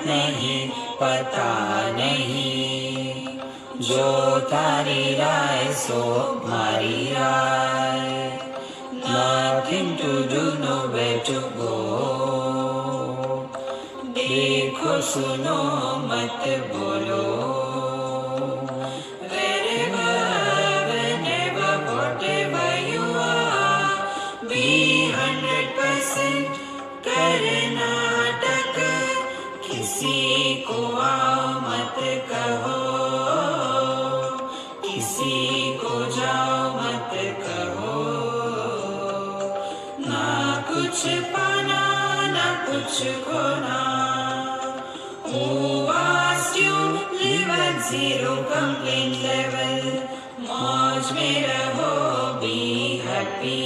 नहीं पता नहीं, जो तारी राय सो मारी राय, nothing to do nowhere to go, देखो सुनो मत बोलो, wherever whenever whatever you are, be 100% करना टक, किसी को आओ मत कहो, किसी को जाओ मत कहो, ना कुछ पाना ना कुछ खोना। Who asked you live at zero complaint level, मौज में रहो, be happy।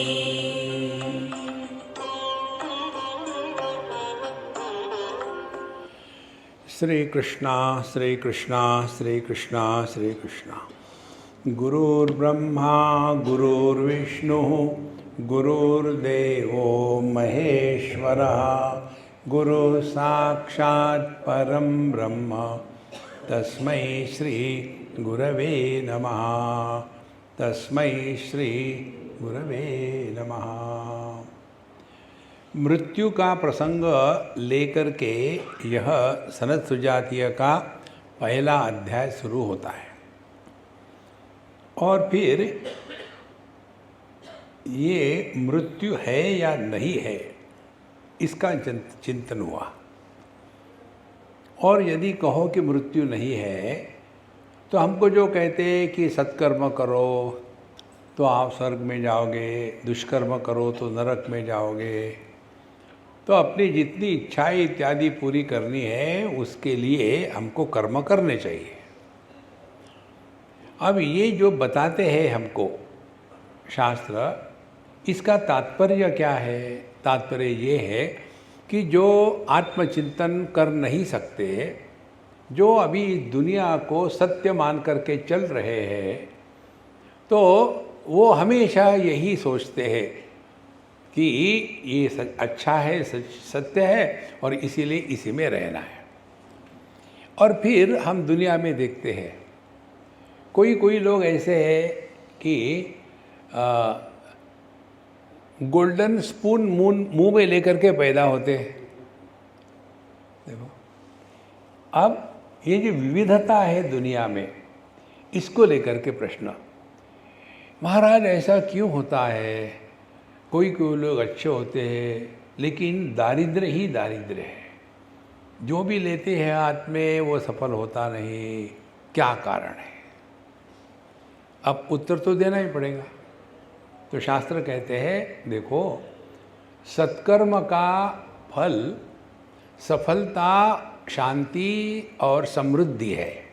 श्री कृष्णा श्री कृष्णा श्री कृष्णा श्री कृष्णा। गुरुर्ब्रह्मा गुरुर्विष्णु गुरुर्देवो महेश्वरः, गुरु साक्षात् परं ब्रह्म, तस्मै श्री गुरवे नमः, तस्मै श्री गुरवे नमः। मृत्यु का प्रसंग लेकर के यह सनत सुजातीय का पहला अध्याय शुरू होता है और फिर ये मृत्यु है या नहीं है इसका चिंतन हुआ। और यदि कहो कि मृत्यु नहीं है तो हमको जो कहते हैं कि सत्कर्म करो तो आप स्वर्ग में जाओगे, दुष्कर्म करो तो नरक में जाओगे, तो अपनी जितनी इच्छाएं इत्यादि पूरी करनी है उसके लिए हमको कर्म करने चाहिए। अब ये जो बताते हैं हमको शास्त्र, इसका तात्पर्य क्या है? तात्पर्य ये है कि जो आत्मचिंतन कर नहीं सकते, जो अभी दुनिया को सत्य मान करके चल रहे हैं, तो वो हमेशा यही सोचते हैं कि ये अच्छा है, सत्य है और इसीलिए इसी में रहना है। और फिर हम दुनिया में देखते हैं कोई कोई लोग ऐसे हैं कि गोल्डन स्पून मुंह में लेकर के पैदा होते हैं। देखो, अब ये जो विविधता है दुनिया में, इसको लेकर के प्रश्न, महाराज ऐसा क्यों होता है? कोई कोई लोग अच्छे होते हैं लेकिन दारिद्र्य ही दारिद्र्य है, जो भी लेते हैं हाथ में वो सफल होता नहीं, क्या कारण है? अब उत्तर तो देना ही पड़ेगा। तो शास्त्र कहते हैं, देखो, सत्कर्म का फल सफलता, शांति और समृद्धि है,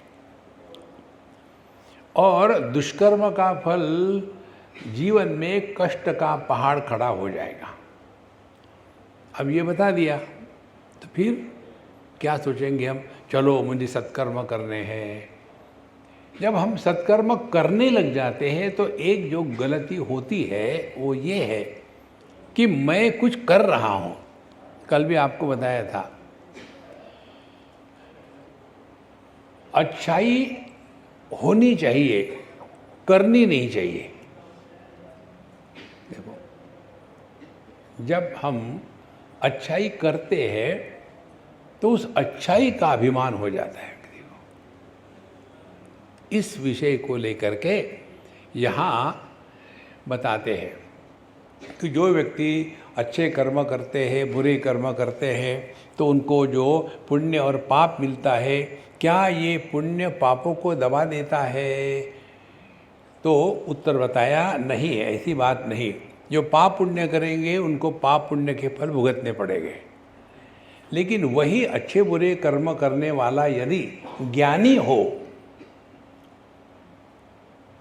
और दुष्कर्म का फल जीवन में कष्ट का पहाड़ खड़ा हो जाएगा। अब ये बता दिया तो फिर क्या सोचेंगे हम? चलो मुझे सत्कर्म करने हैं। जब हम सत्कर्म करने लग जाते हैं तो एक जो गलती होती है वो ये है कि मैं कुछ कर रहा हूँ। कल भी आपको बताया था, अच्छाई होनी चाहिए, करनी नहीं चाहिए। देखो, जब हम अच्छाई करते हैं तो उस अच्छाई का अभिमान हो जाता है। इस विषय को लेकर के यहाँ बताते हैं कि जो व्यक्ति अच्छे कर्म करते हैं, बुरे कर्म करते हैं, तो उनको जो पुण्य और पाप मिलता है, क्या ये पुण्य पापों को दबा देता है? तो उत्तर बताया, नहीं है, ऐसी बात नहीं। जो पाप पुण्य करेंगे उनको पाप पुण्य के फल भुगतने पड़ेंगे। लेकिन वही अच्छे बुरे कर्म करने वाला यदि ज्ञानी हो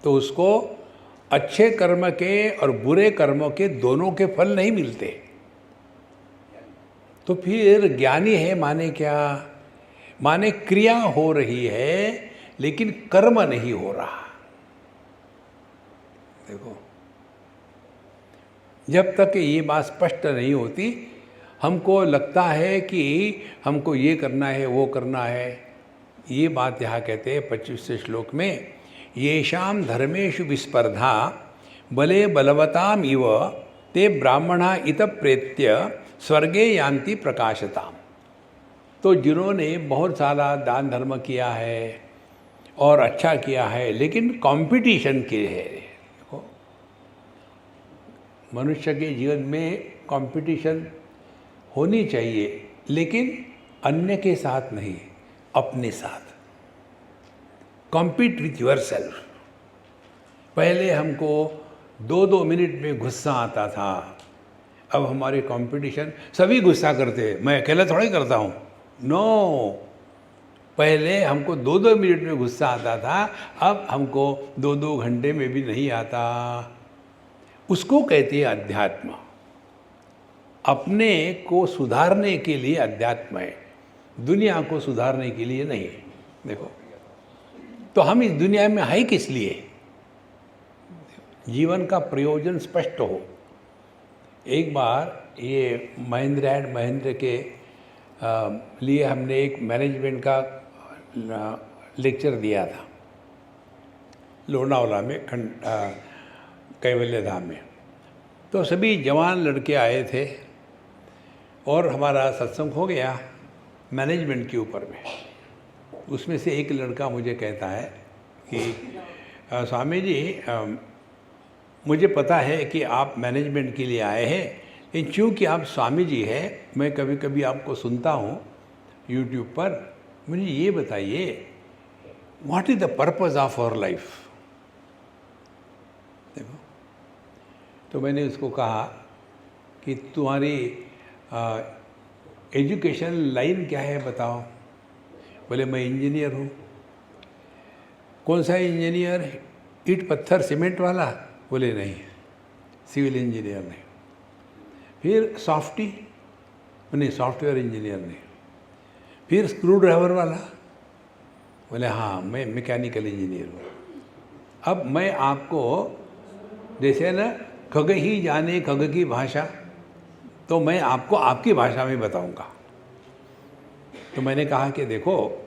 तो उसको अच्छे कर्म के और बुरे कर्मों के दोनों के फल नहीं मिलते। तो फिर ज्ञानी है माने क्या? माने क्रिया हो रही है लेकिन कर्म नहीं हो रहा। देखो, जब तक ये बात स्पष्ट नहीं होती हमको लगता है कि हमको ये करना है वो करना है। ये बात यहाँ कहते हैं 25वें श्लोक में, येषां धर्मेषु विस्पर्धा बले बलवताम इव ते ब्राह्मणा इत प्रेत्य स्वर्गे यान्ति प्रकाशताम। तो जिन्होंने बहुत सारा दान धर्म किया है और अच्छा किया है, लेकिन कंपटीशन के है। देखो, मनुष्य के जीवन में कंपटीशन होनी चाहिए, लेकिन अन्य के साथ नहीं, अपने साथ। Compete with your self. पहले हमको 2-2 मिनट में गुस्सा आता था, अब हमारे कंपटीशन, सभी गुस्सा करते हैं, मैं अकेला थोड़ा ही करता हूँ। नो, पहले हमको 2-2 मिनट में गुस्सा आता था, अब हमको 2-2 घंटे में भी नहीं आता। उसको कहते हैं अध्यात्म। अपने को सुधारने के लिए अध्यात्म है, दुनिया को सुधारने के लिए नहीं। देखो, तो हम इस दुनिया में है किस लिए? जीवन का प्रयोजन स्पष्ट हो। एक बार ये महेंद्र एंड महेंद्र के लिए हमने एक मैनेजमेंट का लेक्चर दिया था लोनावाला में, कैवल्य धाम में। तो सभी जवान लड़के आए थे और हमारा सत्संग हो गया मैनेजमेंट के ऊपर में। उसमें से एक लड़का मुझे कहता है कि स्वामी जी, मुझे पता है कि आप मैनेजमेंट के लिए आए हैं, लेकिन चूँकि आप स्वामी जी हैं, मैं कभी कभी आपको सुनता हूँ यूट्यूब पर। मुझे ये बताइए, what is the purpose of our life? देखो, तो मैंने उसको कहा कि तुम्हारी एजुकेशन लाइन क्या है बताओ। बोले मैं इंजीनियर हूँ। कौन सा इंजीनियर? ईंट पत्थर सीमेंट वाला? बोले नहीं, सिविल इंजीनियर नहीं। फिर सॉफ्टवेयर इंजीनियर नहीं। फिर स्क्रू ड्राइवर वाला? बोले हाँ, मैं मैकेनिकल इंजीनियर हूँ। अब मैं आपको, जैसे ना खग ही जाने खग की भाषा, तो मैं आपको आपकी भाषा में बताऊंगा। तो मैंने कहा कि देखो,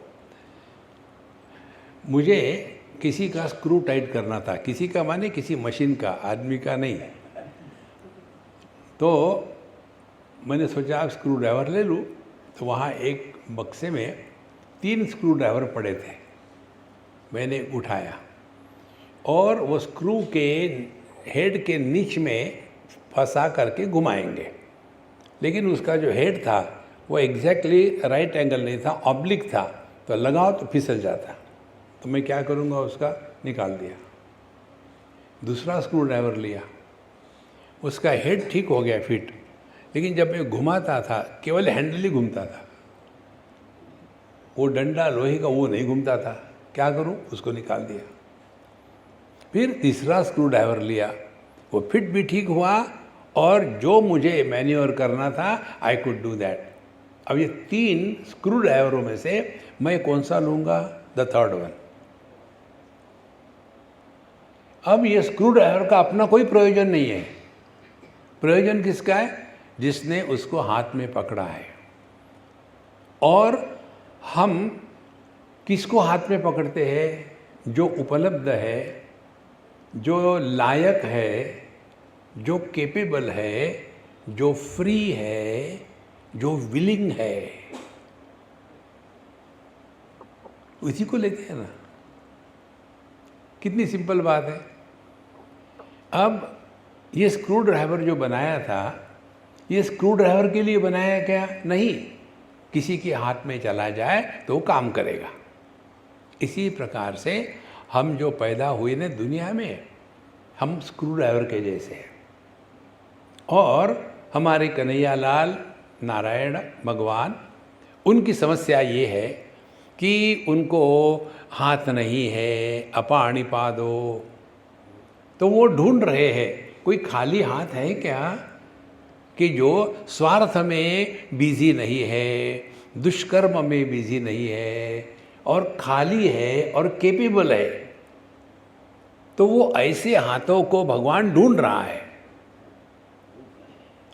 मुझे किसी का स्क्रू टाइट करना था। किसी का माने किसी मशीन का, आदमी का नहीं। तो मैंने सोचा आप स्क्रू ड्राइवर ले लूँ। तो वहाँ एक बक्से में 3 स्क्रू ड्राइवर पड़े थे। मैंने उठाया और वो स्क्रू के हेड के नीच में फंसा करके घुमाएंगे, लेकिन उसका जो हेड था वो एग्जैक्टली राइट एंगल नहीं था, ऑब्लिक था। तो लगाओ तो फिसल जाता। तो मैं क्या करूँगा, उसका निकाल दिया। दूसरा स्क्रू ड्राइवर लिया, उसका हेड ठीक हो गया फिट, लेकिन जब मैं घुमाता था केवल हैंडल ही घूमता था, वो डंडा लोहे का वो नहीं घूमता था। क्या करूँ, उसको निकाल दिया। फिर तीसरा स्क्रू ड्राइवर लिया, वो फिट भी ठीक हुआ और जो मुझे मैन्यूवर करना था आई कुड डू दैट। अब ये 3 स्क्रू ड्राइवरों में से मैं कौन सा लूँगा? The third one. अब ये स्क्रू ड्राइवर का अपना कोई प्रयोजन नहीं है। प्रयोजन किसका है? जिसने उसको हाथ में पकड़ा है। और हम किसको हाथ में पकड़ते हैं? जो उपलब्ध है, जो लायक है, जो कैपेबल है, जो फ्री है, जो विलिंग है, उसी को लेते हैं ना। कितनी सिंपल बात है। अब ये स्क्रू ड्राइवर जो बनाया था, ये स्क्रू ड्राइवर के लिए बनाया क्या? नहीं, किसी के हाथ में चला जाए तो वो काम करेगा। इसी प्रकार से हम जो पैदा हुए ना दुनिया में, हम स्क्रू ड्राइवर के जैसे हैं। और हमारे कन्हैया लाल नारायण भगवान, उनकी समस्या ये है कि उनको हाथ नहीं है, अपाणिपादो। तो वो ढूंढ रहे हैं कोई खाली हाथ है क्या, कि जो स्वार्थ में बिजी नहीं है, दुष्कर्म में बिजी नहीं है, और खाली है और कैपेबल है। तो वो ऐसे हाथों को भगवान ढूंढ रहा है।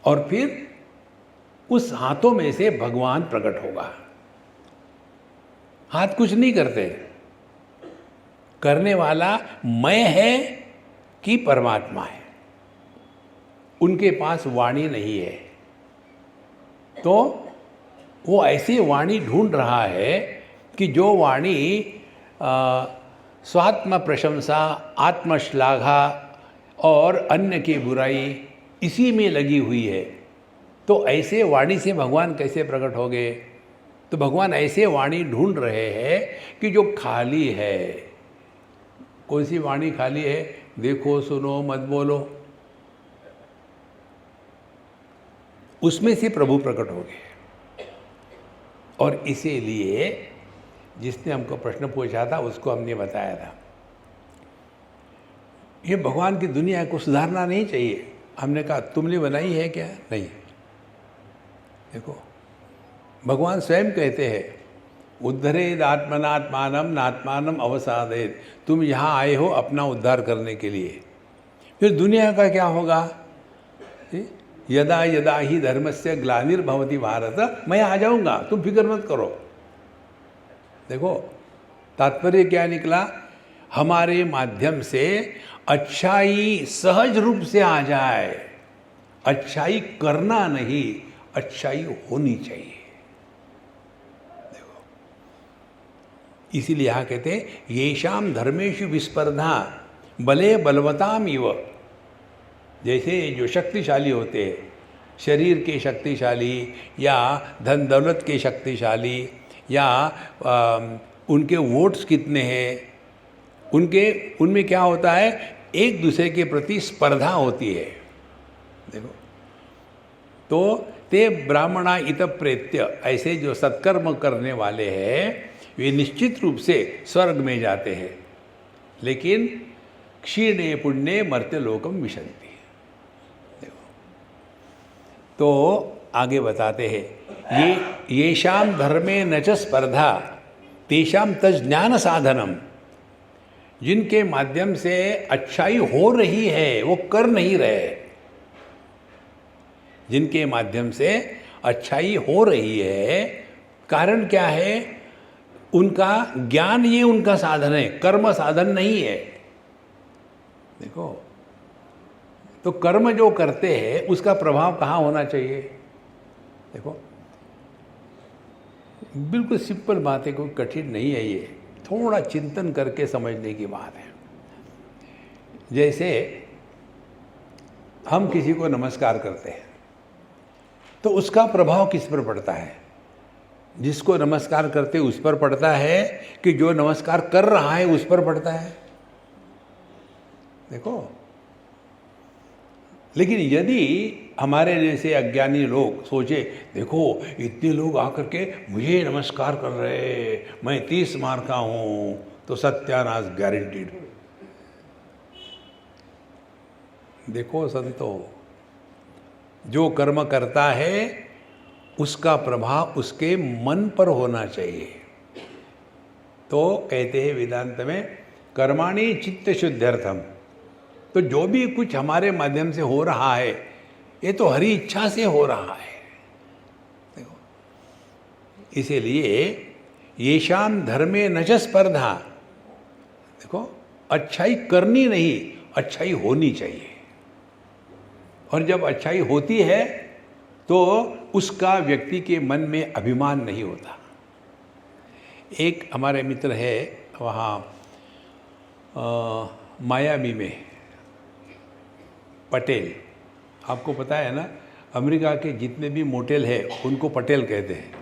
और फिर उस हाथों में से भगवान प्रकट होगा। हाथ कुछ नहीं करते, करने वाला मैं है कि परमात्मा है। उनके पास वाणी नहीं है, तो वो ऐसी वाणी ढूंढ रहा है कि जो वाणी स्वात्म प्रशंसा, आत्मश्लाघा और अन्य की बुराई इसी में लगी हुई है। तो ऐसे वाणी से भगवान कैसे प्रकट होंगे? तो भगवान ऐसे वाणी ढूंढ रहे हैं कि जो खाली है। कौन सी वाणी खाली है? देखो, सुनो, मत बोलो, उसमें से प्रभु प्रकट हो गए। और इसीलिए जिसने हमको प्रश्न पूछा था उसको हमने बताया था, ये भगवान की दुनिया को सुधारना नहीं चाहिए। हमने कहा तुमने बनाई है क्या? नहीं। देखो, भगवान स्वयं कहते हैं, उद्धरेद आत्मनात्मानम नात्मानम अवसादेत। तुम यहाँ आए हो अपना उद्धार करने के लिए। फिर दुनिया का क्या होगा? यदा यदा ही धर्मस्य ग्लानिर्भवति भारत, मैं आ जाऊँगा, तुम फिक्र मत करो। देखो, तात्पर्य क्या निकला? हमारे माध्यम से अच्छाई सहज रूप से आ जाए। अच्छाई करना नहीं, अच्छाई होनी चाहिए। देखो, इसीलिए यहाँ कहते हैं येषाम धर्मेषु विस्पर्धा बले बलवताम इव। जैसे जो शक्तिशाली होते हैं, शरीर के शक्तिशाली या धन दौलत के शक्तिशाली या उनके वोट्स कितने हैं, उनमें क्या होता है? एक दूसरे के प्रति स्पर्धा होती है। देखो, तो ते ब्राह्मणा इत प्रेत्य, ऐसे जो सत्कर्म करने वाले हैं वे निश्चित रूप से स्वर्ग में जाते हैं, लेकिन क्षीणे पुण्ये मर्त्य लोकम विशन्ति। तो आगे बताते हैं, येषाम धर्मे न च स्पर्धा तेषाम तज ज्ञान साधनम। जिनके माध्यम से अच्छाई हो रही है, वो कर नहीं रहे। जिनके माध्यम से अच्छाई हो रही है, कारण क्या है? उनका ज्ञान, ये उनका साधन है, कर्म साधन नहीं है। देखो, तो कर्म जो करते हैं उसका प्रभाव कहाँ होना चाहिए? देखो, बिल्कुल सिंपल बात है, कोई कठिन नहीं है ये, थोड़ा चिंतन करके समझने की बात है। जैसे हम किसी को नमस्कार करते हैं तो उसका प्रभाव किस पर पड़ता है? जिसको नमस्कार करते उस पर पड़ता है कि जो नमस्कार कर रहा है उस पर पड़ता है? देखो, लेकिन यदि हमारे जैसे अज्ञानी लोग सोचे, देखो इतने लोग आकर के मुझे नमस्कार कर रहे, मैं 30 मार्क का हूँ, तो सत्यानाश गारंटीड। देखो संतो, जो कर्म करता है उसका प्रभाव उसके मन पर होना चाहिए। तो कहते हैं वेदांत में, कर्माणि चित्त शुद्ध्यर्थम। तो जो भी कुछ हमारे माध्यम से हो रहा है, ये तो हरि इच्छा से हो रहा है। देखो, इसीलिए येषाम धर्मे न च स्पर्धा। देखो, अच्छाई करनी नहीं, अच्छाई होनी चाहिए। और जब अच्छाई होती है तो उसका व्यक्ति के मन में अभिमान नहीं होता। एक हमारे मित्र है वहाँ मायामी में, पटेल, आपको पता है ना, अमेरिका के जितने भी मोटेल है उनको पटेल कहते हैं।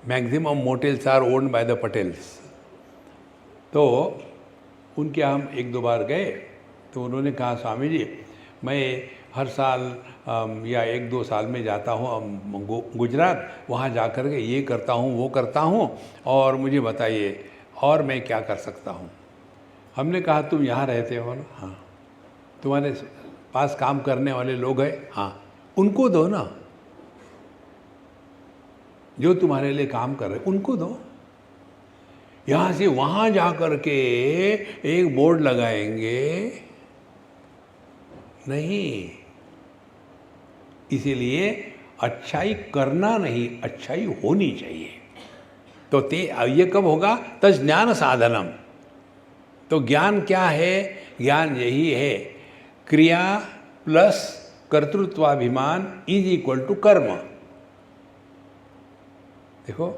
Maximum motels are owned by the Patels. तो उनके हम 1-2 बार गए तो उन्होंने कहा, स्वामी जी मैं हर साल या 1-2 साल में जाता हूँ गुजरात, वहाँ जा कर के ये करता हूँ वो करता हूँ, और मुझे बताइए और मैं क्या कर सकता हूँ। हमने कहा तुम यहाँ रहते हो ना? हाँ। तुम्हारे पास काम करने वाले लोग हैं? हाँ। उनको दो ना, जो तुम्हारे लिए काम कर रहे उनको दो। यहाँ से वहाँ जा कर के एक बोर्ड लगाएंगे नहीं। इसीलिए अच्छाई करना नहीं, अच्छाई होनी चाहिए। तो ये कब होगा? तस् ज्ञान साधनम। तो ज्ञान क्या है? ज्ञान यही है, क्रिया प्लस कर्तृत्वाभिमान इज इक्वल टू कर्म। देखो,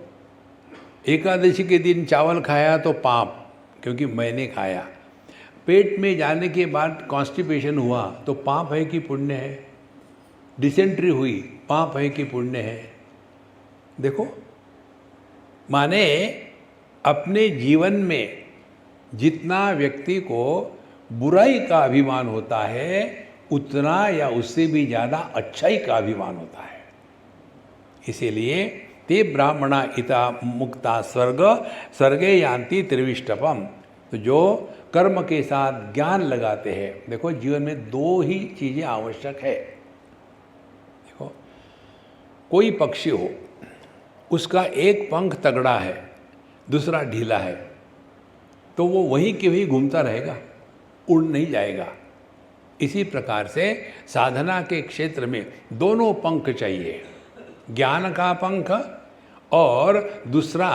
एकादशी के दिन चावल खाया तो पाप, क्योंकि मैंने खाया। पेट में जाने के बाद कॉन्स्टिपेशन हुआ तो पाप है कि पुण्य है? डिसेंट्री हुई, पाप है कि पुण्य है? देखो, माने अपने जीवन में जितना व्यक्ति को बुराई का अभिमान होता है, उतना या उससे भी ज़्यादा अच्छाई का अभिमान होता है। इसीलिए ते ब्राह्मणा इता मुक्ता स्वर्गे यान्ति त्रिविष्टपम। तो जो कर्म के साथ ज्ञान लगाते हैं, देखो जीवन में दो ही चीज़ें आवश्यक है। देखो, कोई पक्षी हो, उसका एक पंख तगड़ा है, दूसरा ढीला है, तो वो वहीं के वहीं घूमता रहेगा, उड़ नहीं जाएगा। इसी प्रकार से साधना के क्षेत्र में दोनों पंख चाहिए, ज्ञान का पंख और दूसरा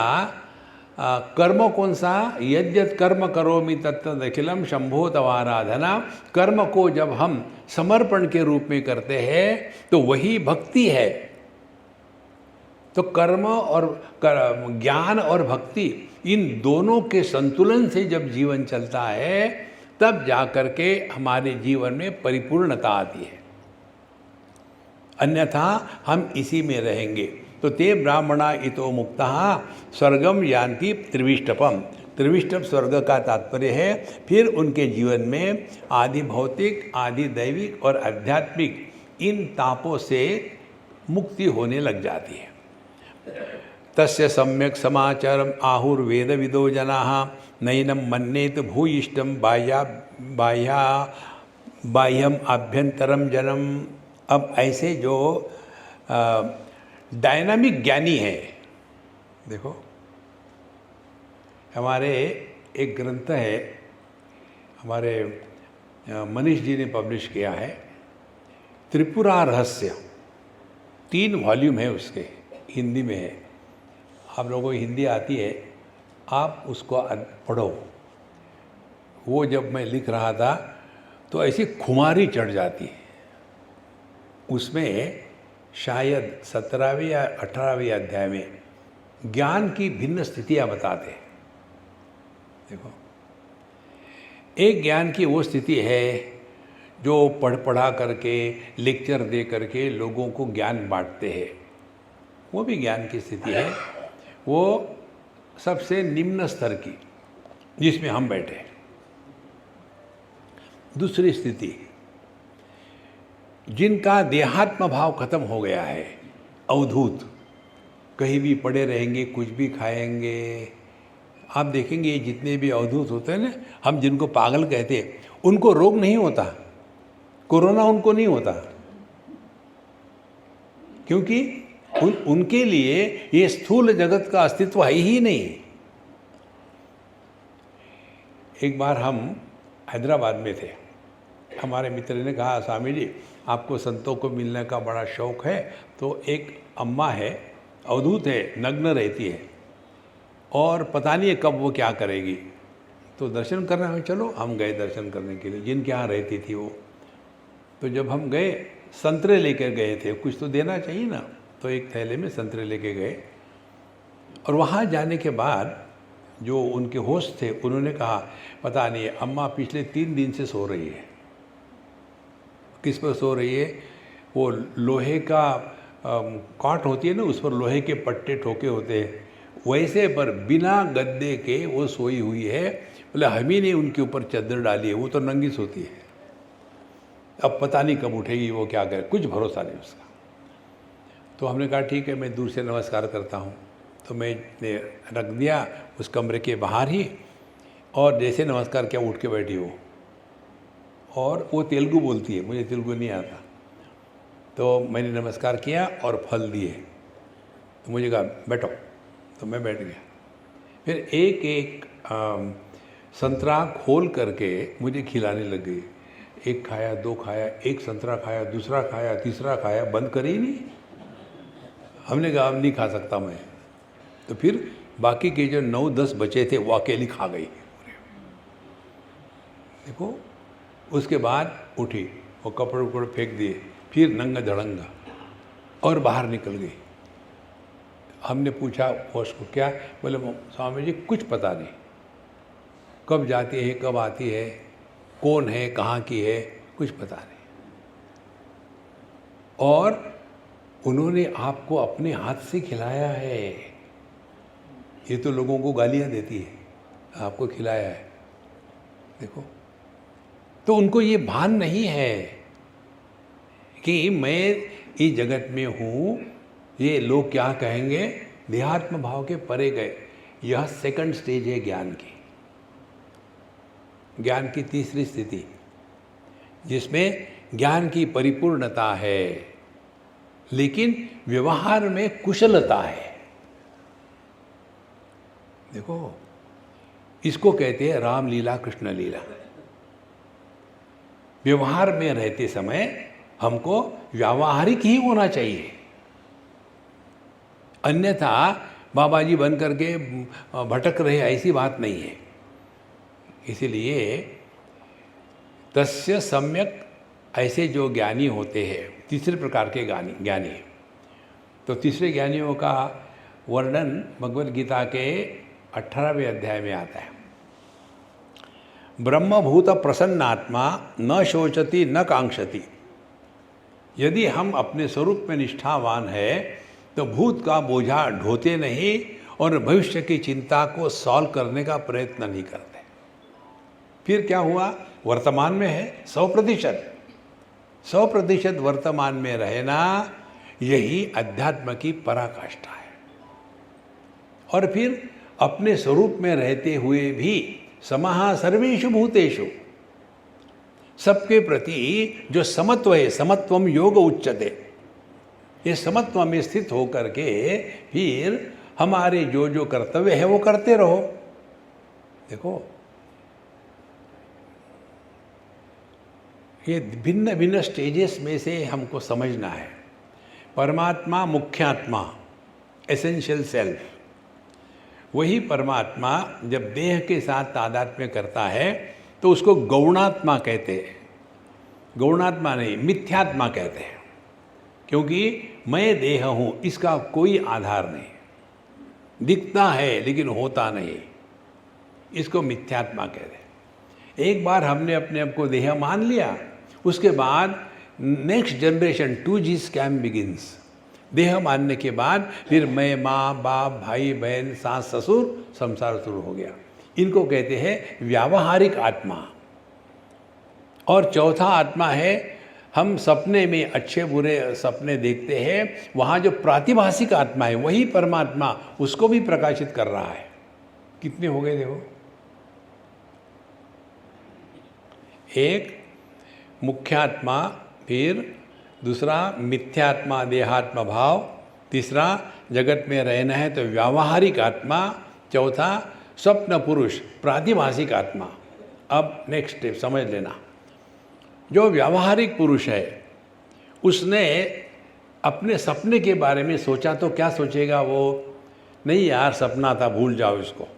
कर्म कौन सा? यद्यत कर्म करोमि तत्तदखिलम शंभो तवाराधना। कर्म को जब हम समर्पण के रूप में करते हैं तो वही भक्ति है। तो कर्म और ज्ञान और भक्ति, इन दोनों के संतुलन से जब जीवन चलता है, तब जाकर के हमारे जीवन में परिपूर्णता आती है। अन्यथा हम इसी में रहेंगे। तो ते ब्राह्मणा इतो मुक्ता स्वर्गम यान्ति त्रिविष्टपम। त्रिविष्टप स्वर्ग का तात्पर्य है फिर उनके जीवन में आदि भौतिक, आदि दैविक और आध्यात्मिक इन तापों से मुक्ति होने लग जाती है। तस्य सम्यक समाचारम आहुर्वेद विदो जनाः नैनम मन्येत भूयिष्टम बाह्यम आभ्यंतरम जनम। अब ऐसे जो डायनामिक ज्ञानी है, देखो हमारे एक ग्रंथ है, हमारे मनीष जी ने पब्लिश किया है, त्रिपुरा रहस्य। 3 वॉल्यूम है उसके, हिंदी में है। आप लोगों को हिंदी आती है, आप उसको पढ़ो। वो जब मैं लिख रहा था तो ऐसी खुमारी चढ़ जाती है। उसमें शायद 17वें या 18वें अध्याय में ज्ञान की भिन्न स्थितियां बताते हैं। देखो, एक ज्ञान की वो स्थिति है जो पढ़ा करके, लेक्चर दे करके लोगों को ज्ञान बांटते हैं, वो भी ज्ञान की स्थिति है। वो सबसे निम्न स्तर की, जिसमें हम बैठे हैं। दूसरी स्थिति, जिनका देहात्म भाव खत्म हो गया है, अवधूत, कहीं भी पड़े रहेंगे, कुछ भी खाएंगे। आप देखेंगे ये जितने भी अवधूत होते हैं ना, हम जिनको पागल कहते हैं, उनको रोग नहीं होता, कोरोना उनको नहीं होता, क्योंकि उनके लिए ये स्थूल जगत का अस्तित्व है ही नहीं। एक बार हम हैदराबाद में थे, हमारे मित्र ने कहा, स्वामी जी आपको संतों को मिलने का बड़ा शौक़ है, तो एक अम्मा है, अवधूत है, नग्न रहती है और पता नहीं है कब वो क्या करेगी, तो दर्शन करना है। चलो, हम गए दर्शन करने के लिए, जिनके यहाँ रहती थी वो। तो जब हम गए, संतरे लेकर गए थे, कुछ तो देना चाहिए ना, तो एक थैले में संतरे लेके गए। और वहाँ जाने के बाद जो उनके होस्ट थे, उन्होंने कहा, पता नहीं अम्मा पिछले 3 दिन से सो रही है। किस पर सो रही है? वो लोहे का काट होती है ना, उस पर लोहे के पट्टे ठोके होते हैं, वैसे पर बिना गद्दे के वो सोई हुई है। बोले हम ही ने उनके ऊपर चादर डाली है, वो तो नंगी सोती है। अब पता नहीं कब उठेगी, वो क्या करे, कुछ भरोसा नहीं उसका। तो हमने कहा ठीक है, मैं दूर से नमस्कार करता हूँ। तो मैंने रख दिया उस कमरे के बाहर ही, और जैसे नमस्कार किया उठ के बैठी वो। और वो तेलुगु बोलती है, मुझे तेलुगु नहीं आता। तो मैंने नमस्कार किया और फल दिए। तो मुझे कहा बैठो, तो मैं बैठ गया। फिर एक एक संतरा खोल करके मुझे खिलाने लग गई। 1 खाया, 2 खाया, 1 संतरा खाया, दूसरा खाया, तीसरा खाया, बंद करे ही नहीं। हमने कहा अब नहीं खा सकता मैं। तो फिर बाकी के जो 9-10 बचे थे वो अकेली खा गई। देखो, उसके बाद उठी, वो कपड़े उपड़े फेंक दिए, फिर नंगा धड़ंगा और बाहर निकल गई। हमने पूछा उसको क्या, बोले स्वामी जी कुछ पता नहीं, कब जाती है कब आती है, कौन है कहाँ की है, कुछ पता नहीं। और उन्होंने आपको अपने हाथ से खिलाया है, ये तो लोगों को गालियाँ देती है, आपको खिलाया है। देखो, तो उनको ये भान नहीं है कि मैं इस जगत में हूँ, ये लोग क्या कहेंगे, देहात्म भाव के परे गए। यह सेकंड स्टेज है ज्ञान की, ज्ञान की तीसरी स्थिति, जिसमें ज्ञान की परिपूर्णता है लेकिन व्यवहार में कुशलता है। देखो, इसको कहते हैं रामलीला कृष्ण लीला। व्यवहार में रहते समय हमको व्यावहारिक ही होना चाहिए, अन्यथा बाबा जी बन करके भटक रहे, ऐसी बात नहीं है। इसीलिए तस्य सम्यक, ऐसे जो ज्ञानी होते हैं, तीसरे प्रकार के ज्ञानी, तो तीसरे ज्ञानियों का वर्णन भगवद गीता के 18वें अध्याय में आता है। ब्रह्मभूत प्रसन्नात्मा न शोचति न कांक्षति। यदि हम अपने स्वरूप में निष्ठावान है तो भूत का बोझा ढोते नहीं और भविष्य की चिंता को सॉल्व करने का प्रयत्न नहीं करते। फिर क्या हुआ, वर्तमान में है 100% वर्तमान में रहना, यही अध्यात्म की पराकाष्ठा है। और फिर अपने स्वरूप में रहते हुए भी समः सर्वेषु भूतेषु, सबके प्रति जो समत्व है, समत्वम योग उच्यते, ये समत्व में स्थित होकर के फिर हमारे जो जो कर्तव्य है वो करते रहो। देखो, ये भिन्न भिन्न स्टेजेस में से हमको समझना है। परमात्मा मुख्यात्मा, एसेंशियल सेल्फ, वही परमात्मा जब देह के साथ तादात्म्य करता है तो उसको गौणात्मा कहते हैं। गौणात्मा नहीं, मिथ्यात्मा कहते हैं, क्योंकि मैं देह हूँ, इसका कोई आधार नहीं, दिखता है लेकिन होता नहीं, इसको मिथ्यात्मा कहते हैं। एक बार हमने अपने आप को देह मान लिया, उसके बाद next generation 2G scam begins. देह मानने के बाद फिर मैं, माँ बाप, भाई बहन, सास ससुर, संसार शुरू हो गया। इनको कहते हैं व्यावहारिक आत्मा। और चौथा आत्मा है, हम सपने में अच्छे बुरे सपने देखते हैं, वहाँ जो प्रातिभाषिक आत्मा है वही परमात्मा उसको भी प्रकाशित कर रहा है। कितने हो गए देखो, एक मुख्यात्मा, फिर दूसरा मिथ्यात्मा देहात्म भाव, तीसरा जगत में रहना है तो व्यावहारिक आत्मा, चौथा स्वप्न पुरुष प्रातिभाषिक आत्मा। अब नेक्स्ट स्टेप समझ लेना, जो व्यावहारिक पुरुष है उसने अपने सपने के बारे में सोचा तो क्या सोचेगा वो, नहीं यार सपना था भूल जाओ इसको।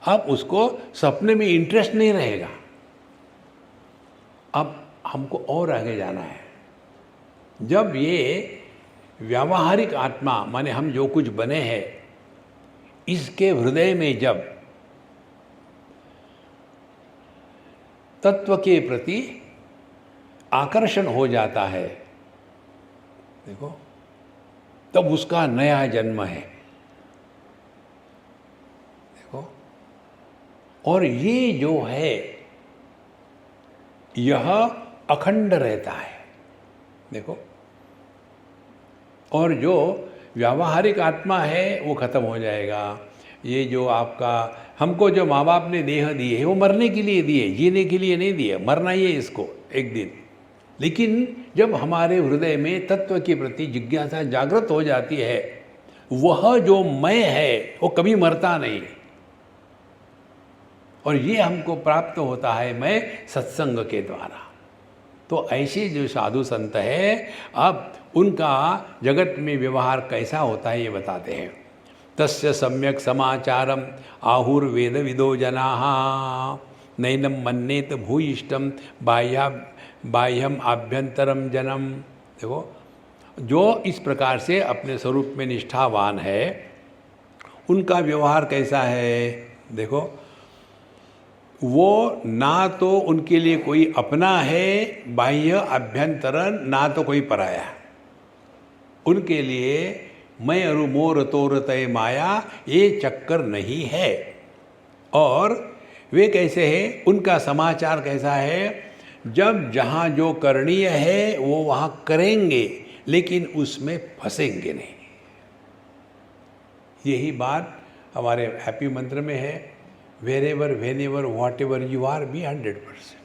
अब उसको सपने में इंटरेस्ट नहीं रहेगा। अब हमको और आगे जाना है। जब ये व्यावहारिक आत्मा माने हम जो कुछ बने हैं, इसके हृदय में जब तत्व के प्रति आकर्षण हो जाता है, देखो, तब उसका नया जन्म है। देखो, और ये जो है यह अखंड रहता है। देखो, और जो व्यावहारिक आत्मा है वो खत्म हो जाएगा। ये जो आपका, हमको जो माँ बाप ने देह दिए है वो मरने के लिए दिए, जीने के लिए नहीं दिए। मरना ही है इसको एक दिन। लेकिन जब हमारे हृदय में तत्व के प्रति जिज्ञासा जागृत हो जाती है, वह जो मैं है वो कभी मरता नहीं। और ये हमको प्राप्त होता है मैं सत्संग के द्वारा। तो ऐसे जो साधु संत है, अब उनका जगत में व्यवहार कैसा होता है ये बताते हैं। तस्य सम्यक समाचारम आहुर्वेद विदो जनाः नैनम मन्येत भूयिष्ठम बाह्यम आभ्यंतरम जनम। देखो, जो इस प्रकार से अपने स्वरूप में निष्ठावान है, उनका व्यवहार कैसा है? देखो, वो ना तो उनके लिए कोई अपना है बाह्य अभ्यंतरण, ना तो कोई पराया। उनके लिए मैं अरु मोर तोर तय माया ये चक्कर नहीं है। और वे कैसे हैं, उनका समाचार कैसा है? जब जहाँ जो करणीय है वो वहाँ करेंगे, लेकिन उसमें फंसेंगे नहीं। यही बात हमारे हैप्पी मंत्र में है, wherever whenever whatever you are be 100%।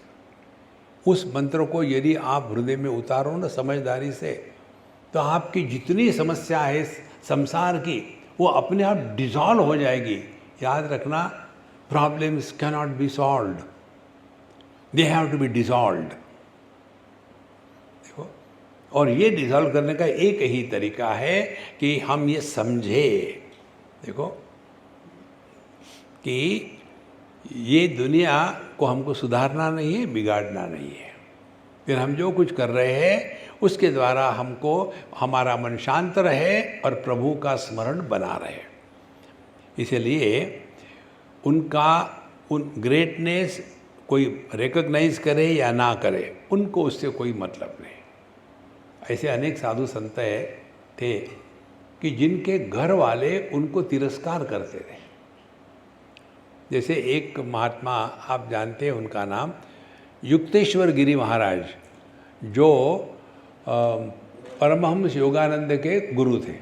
उस मंत्र को यदि आप हृदय में उतारो ना समझदारी से, तो आपकी जितनी समस्या है संसार की, वो अपने आप डिसॉल्व हो जाएगी। याद रखना, problems can not be solved, they have to be dissolved. देखो, और ये डिसॉल्व करने का एक ही तरीका है कि हम ये समझे, देखो, कि ये दुनिया को हमको सुधारना नहीं है, बिगाड़ना नहीं है। फिर हम जो कुछ कर रहे हैं उसके द्वारा हमको हमारा मन शांत रहे और प्रभु का स्मरण बना रहे। इसलिए उनका उन ग्रेटनेस कोई रिकॉग्नाइज करे या ना करे, उनको उससे कोई मतलब नहीं। ऐसे अनेक साधु संत थे कि जिनके घर वाले उनको तिरस्कार करते थे। जैसे एक महात्मा आप जानते हैं, उनका नाम युक्तेश्वर गिरी महाराज, जो परमहंस योगानंद के गुरु थे।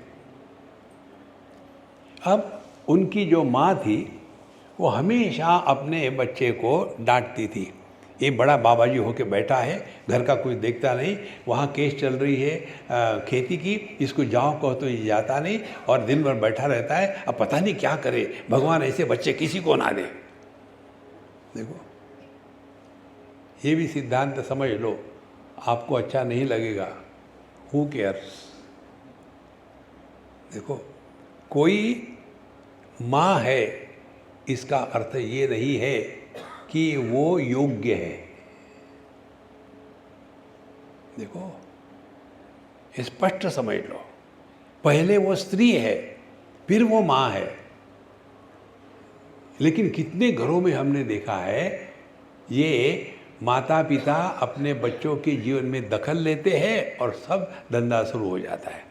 अब उनकी जो माँ थी, वो हमेशा अपने बच्चे को डांटती थी। ये बड़ा बाबा जी होके बैठा है, घर का कुछ देखता नहीं, वहाँ केस चल रही है खेती की, इसको जाओ कहो तो ये जाता नहीं, और दिन भर बैठा रहता है। अब पता नहीं क्या करे, भगवान ऐसे बच्चे किसी को ना दे। देखो, ये भी सिद्धांत समझ लो, आपको अच्छा नहीं लगेगा, हु केयर्स। देखो, कोई माँ है, इसका अर्थ ये नहीं है कि वो योग्य है। देखो, स्पष्ट समझ लो, पहले वो स्त्री है, फिर वो माँ है। लेकिन कितने घरों में हमने देखा है, ये माता पिता अपने बच्चों के जीवन में दखल लेते हैं और सब धंधा शुरू हो जाता है।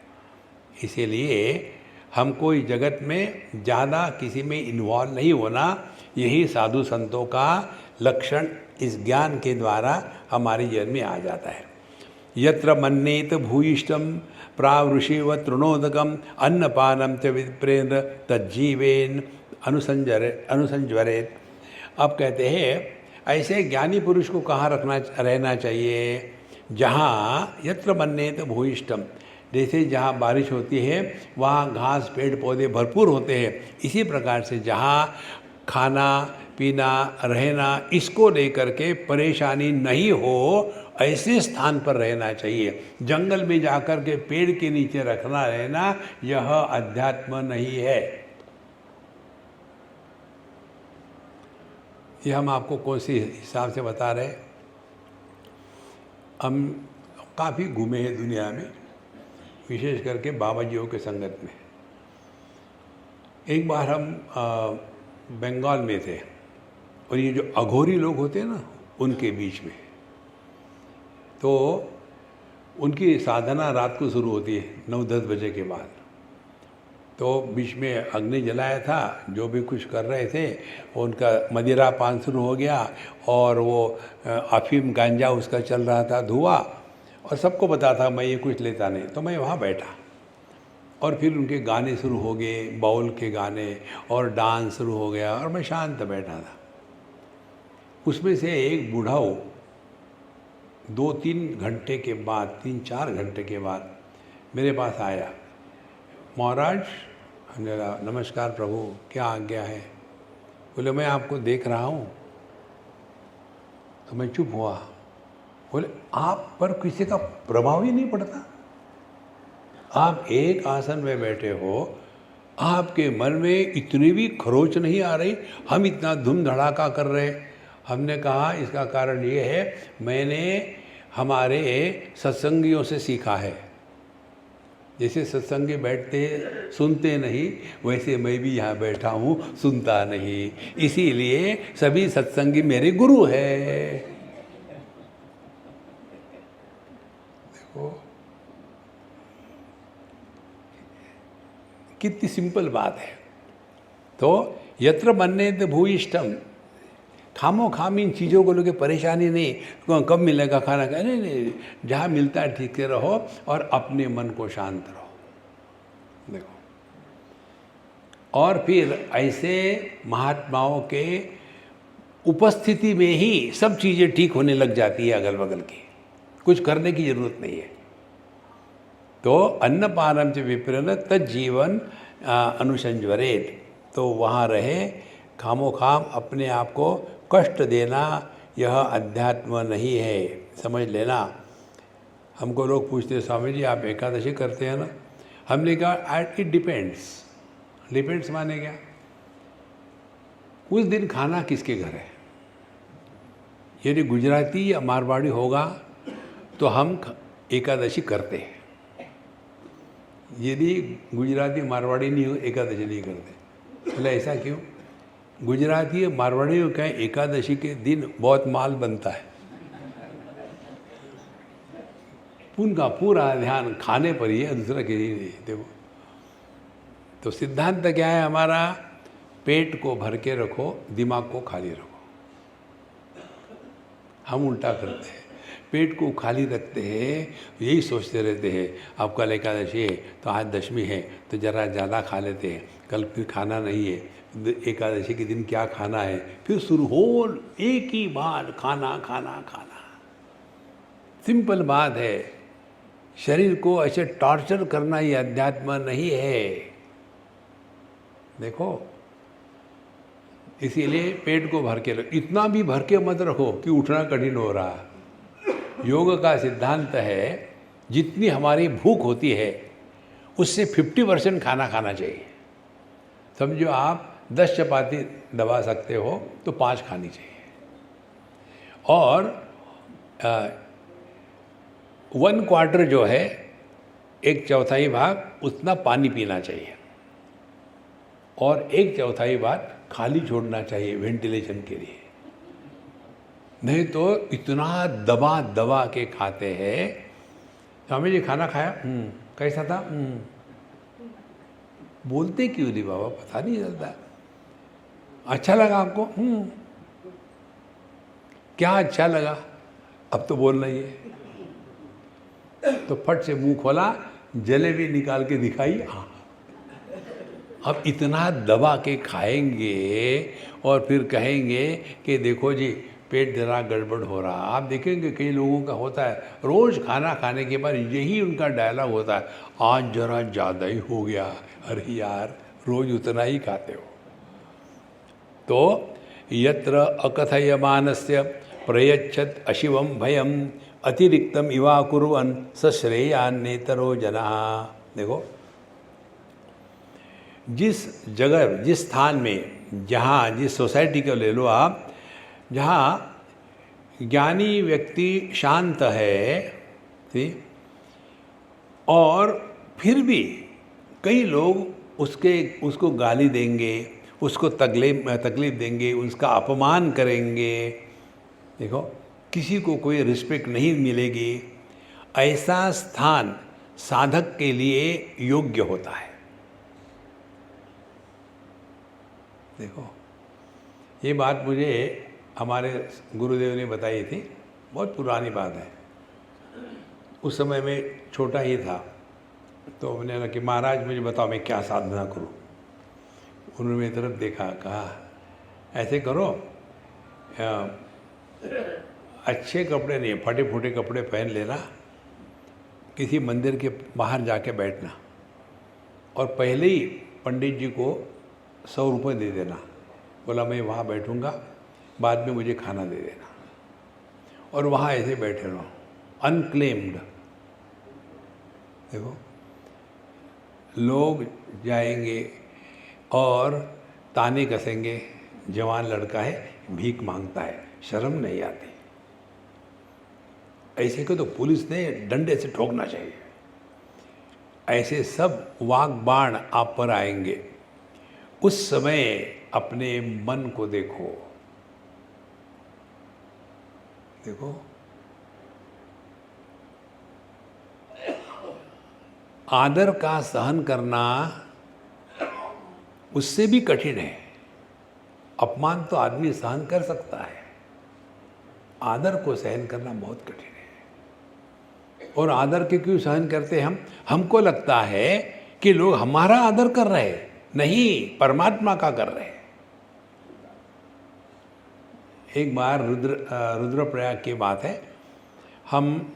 इसीलिए हमको इस जगत में ज़्यादा किसी में इन्वॉल्व नहीं होना, यही साधु संतों का लक्षण इस ज्ञान के द्वारा हमारे जीवन में आ जाता है। यत्र मन्येत भूयिष्ठम प्रावृषिव तृणोदकम अन्नपानम च विप्रेन्द्र तज्जीवेन अनुसंज्वरेत। अब कहते हैं, ऐसे ज्ञानी पुरुष को कहाँ रहना चाहिए? जहाँ यत्र मन्येत भूयिष्ठम, जैसे जहाँ बारिश होती है वहाँ घास पेड़ पौधे भरपूर होते हैं, इसी प्रकार से जहाँ खाना पीना रहना इसको लेकर के परेशानी नहीं हो, ऐसे स्थान पर रहना चाहिए। जंगल में जाकर के पेड़ के नीचे रहना यह अध्यात्म नहीं है। ये हम आपको कौन सी हिसाब से बता रहे? हम काफ़ी घूमे हैं दुनिया में, विशेष करके बाबा जियों के संगत में। एक बार हम बंगाल में थे, और ये जो अघोरी लोग होते हैं ना, उनके बीच में, तो उनकी साधना रात को शुरू होती है 9-10 बजे के बाद। तो बीच में अग्नि जलाया था, जो भी कुछ कर रहे थे, उनका मदिरा पान शुरू हो गया, और वो अफीम गांजा उसका चल रहा था धुआं, और सबको पता था मैं ये कुछ लेता नहीं। तो मैं वहाँ बैठा, और फिर उनके गाने शुरू हो गए, बाउल के गाने, और डांस शुरू हो गया, और मैं शांत बैठा था। उसमें से एक बूढ़ाऊ 2-3 घंटे के बाद, 3-4 घंटे के बाद मेरे पास आया। महाराज, हमने कहा नमस्कार प्रभु, क्या आज्ञा है? बोले मैं आपको देख रहा हूँ। तो मैं चुप हुआ, बोले आप पर किसी का प्रभाव ही नहीं पड़ता। आप एक आसन में बैठे हो, आपके मन में इतनी भी खरोच नहीं आ रही, हम इतना धूम धड़ाका कर रहे। हमने कहा इसका कारण ये है, मैंने हमारे सत्संगियों से सीखा है। जैसे सत्संगी बैठते सुनते नहीं, वैसे मैं भी यहाँ बैठा हूँ सुनता नहीं, इसीलिए सभी सत्संगी मेरे गुरु है। देखो कितनी सिंपल बात है। तो यत्र मन्येत भूयिष्ठम, खामो खाम इन चीज़ों को लेकर परेशानी नहीं, कब मिलेगा खाना, का नहीं, जहाँ मिलता है ठीक से रहो और अपने मन को शांत रहो। देखो, और फिर ऐसे महात्माओं के उपस्थिति में ही सब चीज़ें ठीक होने लग जाती है अगल बगल की, कुछ करने की जरूरत नहीं है। तो अन्नपानम च विप्रेन तज्जीवन अनुसंज्वरेत, तो वहाँ रहे, खामो खाम अपने आप को कष्ट देना यह अध्यात्म नहीं है, समझ लेना। हमको लोग पूछते हैं स्वामी जी आप एकादशी करते हैं ना, हमने कहा इट डिपेंड्स। डिपेंड्स माने क्या? उस दिन खाना किसके घर है। यदि गुजराती या मारवाड़ी होगा तो हम एकादशी करते हैं, यदि गुजराती मारवाड़ी नहीं हो एकादशी नहीं करते। बोले ऐसा क्यों? गुजराती मारवाड़ी को कहें एकादशी के दिन बहुत माल बनता है, उनका पूरा ध्यान खाने पर ही है, दूसरा किसी नहीं। देखो तो सिद्धांत क्या है हमारा, पेट को भर के रखो, दिमाग को खाली रखो। हम उल्टा करते हैं, पेट को खाली रखते हैं, यही सोचते रहते हैं अब कल एकादशी है तो आज दशमी है तो ज़रा ज़्यादा खा लेते हैं, कल फिर खाना नहीं है, एकादशी के दिन क्या खाना है, फिर शुरू हो एक ही बार खाना खाना खाना। सिंपल बात है, शरीर को ऐसे टॉर्चर करना ये अध्यात्म नहीं है। देखो इसीलिए पेट को भर के रखो, इतना भी भर के मत रखो कि उठना कठिन हो रहा। योग का सिद्धांत है जितनी हमारी भूख होती है उससे 50% खाना खाना चाहिए। समझो आप 10 चपाती दबा सकते हो तो 5 खानी चाहिए, और 1/4 जो है, 1/4 भाग उतना पानी पीना चाहिए, और 1/4 भाग खाली छोड़ना चाहिए वेंटिलेशन के लिए। नहीं तो इतना दबा दबा के खाते हैं। स्वामी जी खाना खाया, कैसा था, बोलते क्यों नहीं बाबा, पता नहीं चलता। अच्छा लगा आपको, क्या अच्छा लगा, अब तो बोलना ही है। तो फट से मुंह खोला, जलेबी निकाल के दिखाई, अब इतना दबा के खाएंगे और फिर कहेंगे कि देखो जी पेट जरा गड़बड़ हो रहा। आप देखेंगे कई लोगों का होता है, रोज़ खाना खाने के बाद यही उनका डायलॉग होता है, आज जरा ज़्यादा ही हो गया। अरे यार रोज़ उतना ही खाते हो। तो यत्र अकथयमानस्य प्रयच्छत अशिवम भयम अतिरिक्तम इवा कुर्वन् स श्रेयान्नेतरो जनः। देखो जिस जगह, जिस स्थान में, जहाँ जिस सोसाइटी को ले लो आप, जहाँ ज्ञानी व्यक्ति शांत है, ठीक, और फिर भी कई लोग उसको गाली देंगे, उसको तकलीफ देंगे, उसका अपमान करेंगे, देखो किसी को कोई रिस्पेक्ट नहीं मिलेगी, ऐसा स्थान साधक के लिए योग्य होता है। देखो ये बात मुझे हमारे गुरुदेव ने बताई थी, बहुत पुरानी बात है। उस समय मैं छोटा ही था, तो उन्होंने कहा कि महाराज मुझे बताओ मैं क्या साधना करूं। उन्होंने मेरी तरफ देखा, कहा ऐसे करो, अच्छे कपड़े नहीं, फटे फूटे कपड़े पहन लेना, किसी मंदिर के बाहर जाके बैठना, और पहले ही पंडित जी को 100 रुपये दे देना। बोला मैं वहाँ बैठूंगा, बाद में मुझे खाना दे देना। और वहाँ ऐसे बैठे रहो, अनक्लेम्ड। देखो, लोग जाएंगे और ताने कसेंगे, जवान लड़का है, भीख मांगता है, शर्म नहीं आती। ऐसे को तो पुलिस ने डंडे से ठोकना चाहिए। ऐसे सब वाग बाण आप पर आएंगे। उस समय अपने मन को देखो। देखो, आदर का सहन करना उससे भी कठिन है। अपमान तो आदमी सहन कर सकता है, आदर को सहन करना बहुत कठिन है। और आदर के क्यों सहन करते हम? हमको लगता है कि लोग हमारा आदर कर रहे हैं, नहीं, परमात्मा का कर रहे हैं। एक बार रुद्रप्रयाग की बात है, हम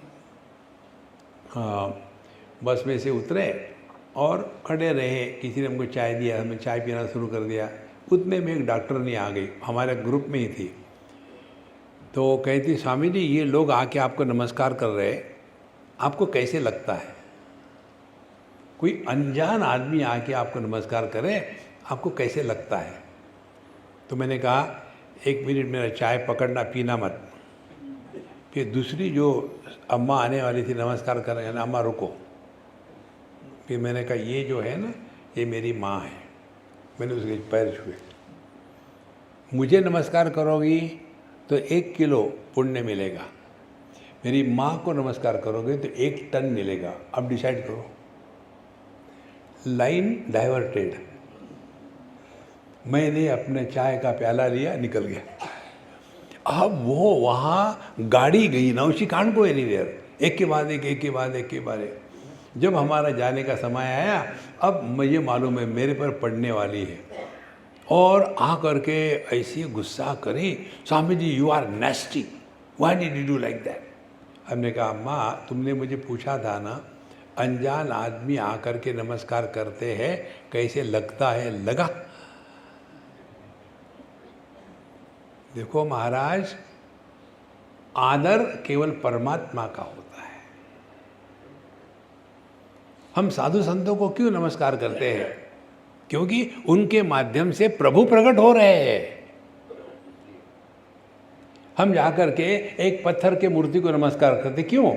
बस में से उतरे और खड़े रहे, किसी ने हमको चाय दिया, हमें चाय पीना शुरू कर दिया। उतने में एक डॉक्टरनी आ गई, हमारे ग्रुप में ही थी। तो कहती, स्वामी जी ये लोग आके आपको नमस्कार कर रहे हैं, आपको कैसे लगता है? कोई अनजान आदमी आके आपको नमस्कार करे, आपको कैसे लगता है? तो मैंने कहा, एक मिनट मेरा चाय पकड़ना, पीना मत। फिर दूसरी जो अम्मा आने वाली थी नमस्कार कर रहे हैं ना, अम्मा रुको। फिर मैंने कहा, ये जो है ना, ये मेरी माँ है। मैंने उसके पैर छुए। मुझे नमस्कार करोगी तो 1 किलो पुण्य मिलेगा, मेरी माँ को नमस्कार करोगे तो 1 टन मिलेगा। अब डिसाइड करो। Line diverted. मैंने अपने चाय का प्याला लिया, निकल गया। अब वो वहाँ गाड़ी गई ना, शी कांट गो एनीवेयर। एक के बाद एक, एक के बाद एक के बाद एक। जब हमारा जाने का समय आया, अब मुझे मालूम है मेरे पर पड़ने वाली है, और आ करके ऐसी गुस्सा करी, Swami ji you are nasty, why did you do like that? हमने कहा, अम्मा तुमने मुझे पूछा था ना, अनजान आदमी आकर के नमस्कार करते हैं, कैसे लगता है? लगा। देखो महाराज, आदर केवल परमात्मा का होता है। हम साधु संतों को क्यों नमस्कार करते हैं? क्योंकि उनके माध्यम से प्रभु प्रकट हो रहे हैं। हम जाकर के एक पत्थर के मूर्ति को नमस्कार करते क्यों?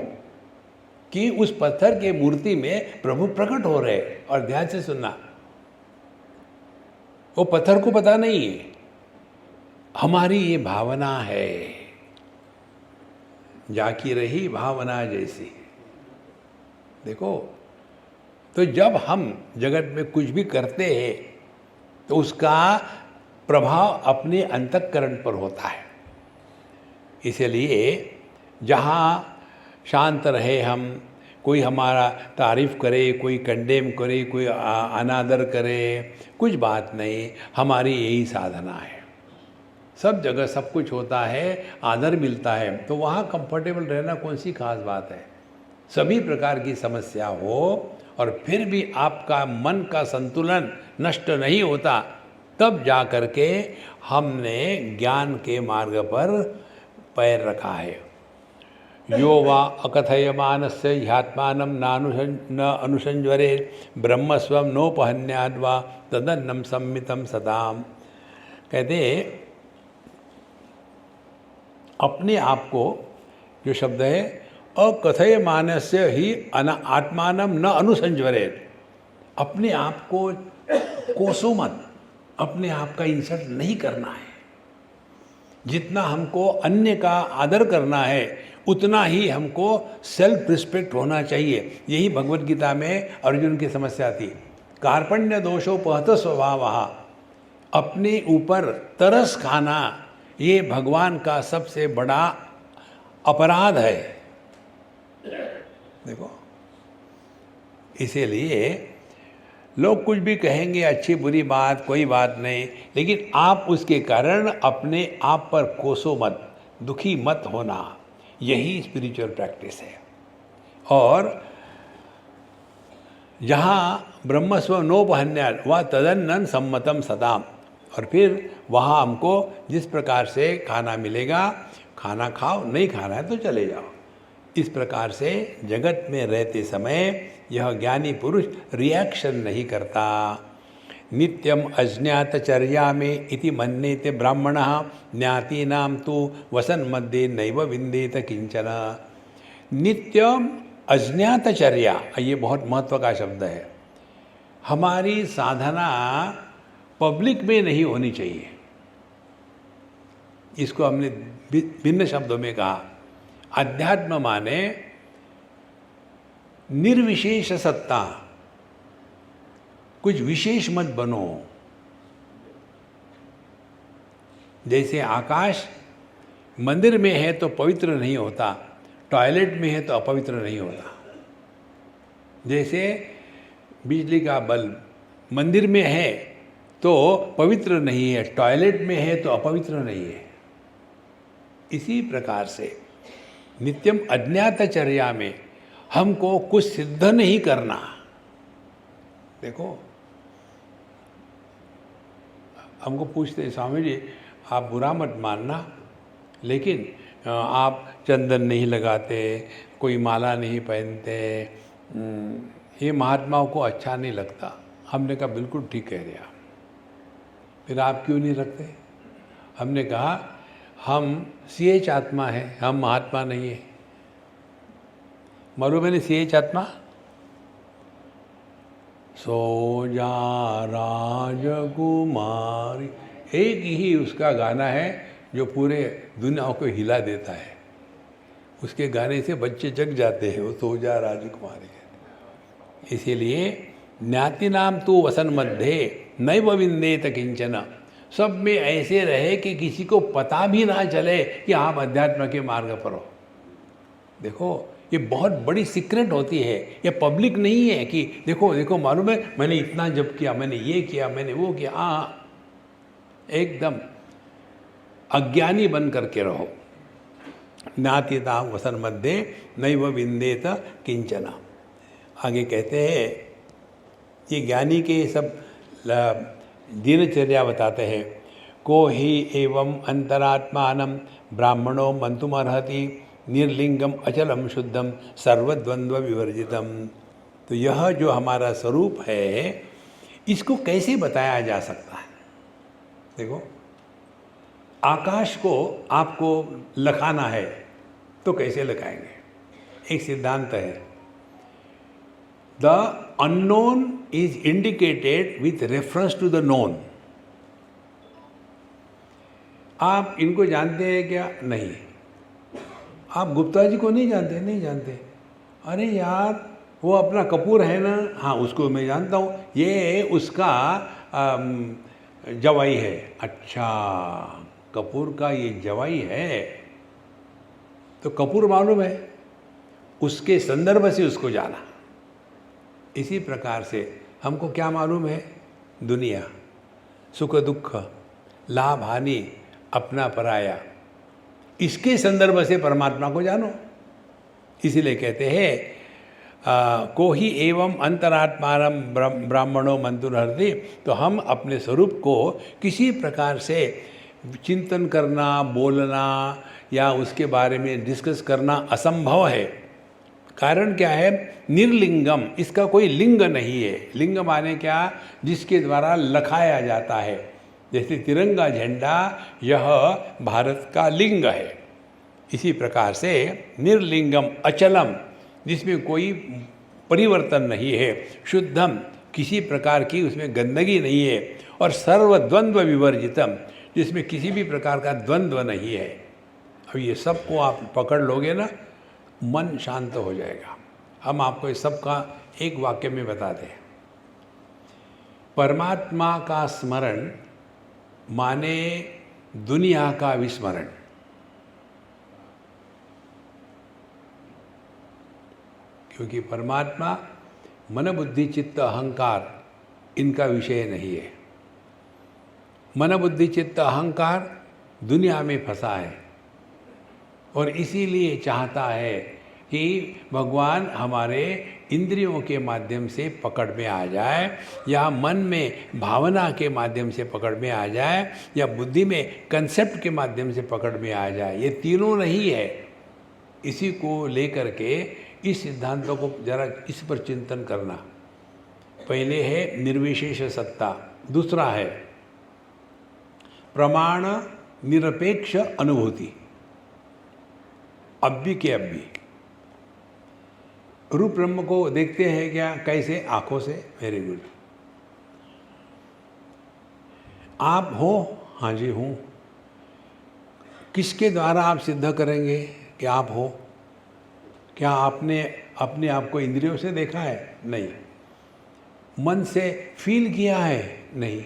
कि उस पत्थर के मूर्ति में प्रभु प्रकट हो रहे हैं। और ध्यान से सुनना, वो पत्थर को पता नहीं है, हमारी ये भावना है, जाकी रही भावना जैसी। देखो, तो जब हम जगत में कुछ भी करते हैं तो उसका प्रभाव अपने अंतःकरण पर होता है। इसलिए जहाँ शांत रहे हम, कोई हमारा तारीफ़ करे, कोई कंडेम करे, कोई अनादर करे, कुछ बात नहीं, हमारी यही साधना है। सब जगह सब कुछ होता है, आदर मिलता है, तो वहाँ कंफर्टेबल रहना कौन सी खास बात है? सभी प्रकार की समस्या हो और फिर भी आपका मन का संतुलन नष्ट नहीं होता, तब जा कर के हमने ज्ञान के मार्ग पर पैर रखा है। यो वा अकथयमानस्य ह्यात्मानं न अनुसंज्वरे ब्रह्मस्वं नोपहन्याद्वा तदन्नं सम्मितं सदाम। कहते अपने आप को, जो शब्द है अकथयमानस्य ही आत्मानं न अनुसंज्वरेत, अपने आप को कोसो मत, अपने आप का इंसल्ट नहीं करना है। जितना हमको अन्य का आदर करना है उतना ही हमको सेल्फ रिस्पेक्ट होना चाहिए। यही भगवत गीता में अर्जुन की समस्या थी। कार्पण्य दोषोपहत स्वभाव, अपने ऊपर तरस खाना ये भगवान का सबसे बड़ा अपराध है। देखो, इसीलिए लोग कुछ भी कहेंगे, अच्छी बुरी बात, कोई बात नहीं, लेकिन आप उसके कारण अपने आप पर कोसो मत, दुखी मत होना। यही स्पिरिचुअल प्रैक्टिस है। और जहाँ ब्रह्मस्व नोपहन्यात् व तदन्नं सम्मतं सदाम, और फिर वहाँ हमको जिस प्रकार से खाना मिलेगा खाना खाओ, नहीं खाना है तो चले जाओ। इस प्रकार से जगत में रहते समय यह ज्ञानी पुरुष रिएक्शन नहीं करता। नित्यम अज्ञातचर्या में इति मन्येते ब्राह्मणः ज्ञातीनां तु वसन मध्ये नैव विन्देत किंचन। नित्यम अज्ञातचर्या, ये बहुत महत्व का शब्द है। हमारी साधना पब्लिक में नहीं होनी चाहिए। इसको हमने भिन्न शब्दों में कहा। अध्यात्म माने निर्विशेष सत्ता, कुछ विशेष मत बनो। जैसे आकाश मंदिर में है तो पवित्र नहीं होता, टॉयलेट में है तो अपवित्र नहीं होता। जैसे बिजली का बल्ब मंदिर में है तो पवित्र नहीं है, टॉयलेट में है तो अपवित्र नहीं है। इसी प्रकार से नित्यम अज्ञातचर्या में हमको कुछ सिद्ध नहीं करना। देखो, हमको पूछते स्वामी जी आप बुरा मत मानना, लेकिन आप चंदन नहीं लगाते, कोई माला नहीं पहनते, ये महात्माओं को अच्छा नहीं लगता। हमने कहा बिल्कुल ठीक कह रहे आप, फिर आप क्यों नहीं रखते? हमने कहा हम CH आत्मा है, हम महात्मा नहीं है। मालूम है ना CH आत्मा? सो जा राजकुमारी, एक ही उसका गाना है जो पूरे दुनिया को हिला देता है। उसके गाने से बच्चे जग जाते हैं, वो सो जा राजकुमारी कहते। इसीलिए ज्ञाति नाम तो वसन मध्य नैव विन्देत किंचन, सब में ऐसे रहे कि किसी को पता भी ना चले कि आप अध्यात्म के मार्ग पर हो। देखो, ये बहुत बड़ी सीक्रेट होती है। ये पब्लिक नहीं है कि देखो देखो मालूम है मैंने इतना जप किया, मैंने ये किया, मैंने वो किया। हाँ, एकदम अज्ञानी बन करके रहो। ज्ञातिता वसन मध्य नैव विन्देत किंचन। आगे कहते हैं, ये ज्ञानी के सब दिनचर्या बताते हैं। को ही एवं अंतरात्मानं ब्राह्मणो मंतुमर्हति निर्लिंगम अचलम शुद्धम सर्वद्वंद्व विवर्जितम। तो यह जो हमारा स्वरूप है, इसको कैसे बताया जा सकता है? देखो, आकाश को आपको लखाना है तो कैसे लखाएंगे? एक सिद्धांत है, the unknown is indicated with reference to the known. आप इनको जानते हैं क्या? नहीं। आप गुप्ता जी को नहीं जानते? नहीं जानते। अरे यार, वो अपना कपूर है ना, हाँ उसको मैं जानता हूँ, ये उसका जवाई है। अच्छा, कपूर का ये जवाई है, तो कपूर मालूम है, उसके संदर्भ से उसको जाना। इसी प्रकार से हमको क्या मालूम है? दुनिया, सुख दुख, लाभ हानि, अपना पराया, इसके संदर्भ से परमात्मा को जानो। इसीलिए कहते हैं को ही एवं अंतरात्मारम ब्राह्मणों मंतुर्हति। तो हम अपने स्वरूप को किसी प्रकार से चिंतन करना, बोलना या उसके बारे में डिस्कस करना असंभव है। कारण क्या है? निर्लिंगम, इसका कोई लिंग नहीं है। लिंग माने क्या? जिसके द्वारा लखाया जाता है। जैसे तिरंगा झंडा, यह भारत का लिंग है। इसी प्रकार से निर्लिंगम अचलम, जिसमें कोई परिवर्तन नहीं है, शुद्धम, किसी प्रकार की उसमें गंदगी नहीं है, और सर्वद्वंद्व विवर्जितम, जिसमें किसी भी प्रकार का द्वंद्व नहीं है। अब ये सब को आप पकड़ लोगे ना, मन शांत हो जाएगा। हम आपको इस सब का एक वाक्य में बता दें। परमात्मा का स्मरण माने दुनिया का विस्मरण। क्योंकि परमात्मा मन बुद्धि चित्त अहंकार इनका विषय नहीं है। मन बुद्धि चित्त अहंकार दुनिया में फंसा है, और इसीलिए चाहता है कि भगवान हमारे इंद्रियों के माध्यम से पकड़ में आ जाए, या मन में भावना के माध्यम से पकड़ में आ जाए, या बुद्धि में कंसेप्ट के माध्यम से पकड़ में आ जाए, ये तीनों नहीं है। इसी को लेकर के इस सिद्धांतों को जरा इस पर चिंतन करना। पहले है निर्विशेष सत्ता, दूसरा है प्रमाण निरपेक्ष अनुभूति, अब भी के अब भी। रूप ब्रह्म को देखते हैं क्या? कैसे? आंखों से। Very good. आप हो? हाँ जी हूँ। किसके द्वारा आप सिद्ध करेंगे कि आप हो? क्या आपने अपने आप को इंद्रियों से देखा है? नहीं। मन से फील किया है? नहीं।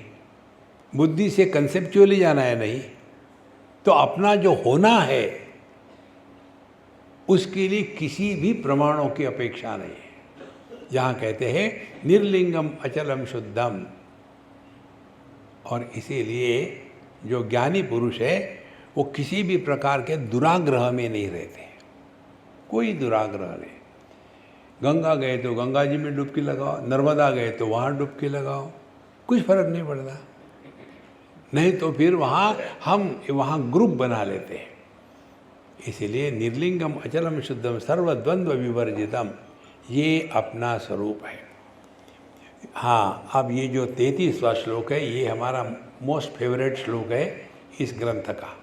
बुद्धि से कंसेप्चुअली जाना है? नहीं। तो अपना जो होना है उसके लिए किसी भी प्रमाणों की अपेक्षा नहीं है। यहाँ कहते हैं निर्लिंगम अचलम शुद्धम। और इसीलिए जो ज्ञानी पुरुष है वो किसी भी प्रकार के दुराग्रह में नहीं रहते, कोई दुराग्रह नहीं। गंगा गए तो गंगा जी में डुबकी लगाओ, नर्मदा गए तो वहाँ डुबकी लगाओ, कुछ फर्क नहीं पड़ता। नहीं तो फिर हम वहाँ ग्रुप बना लेते हैं। इसीलिए निर्लिंगम अचलम शुद्धम सर्वद्वंद्व विवर्जितम, ये अपना स्वरूप है। हाँ, अब ये जो 33वां श्लोक है ये हमारा मोस्ट फेवरेट श्लोक है इस ग्रंथ का।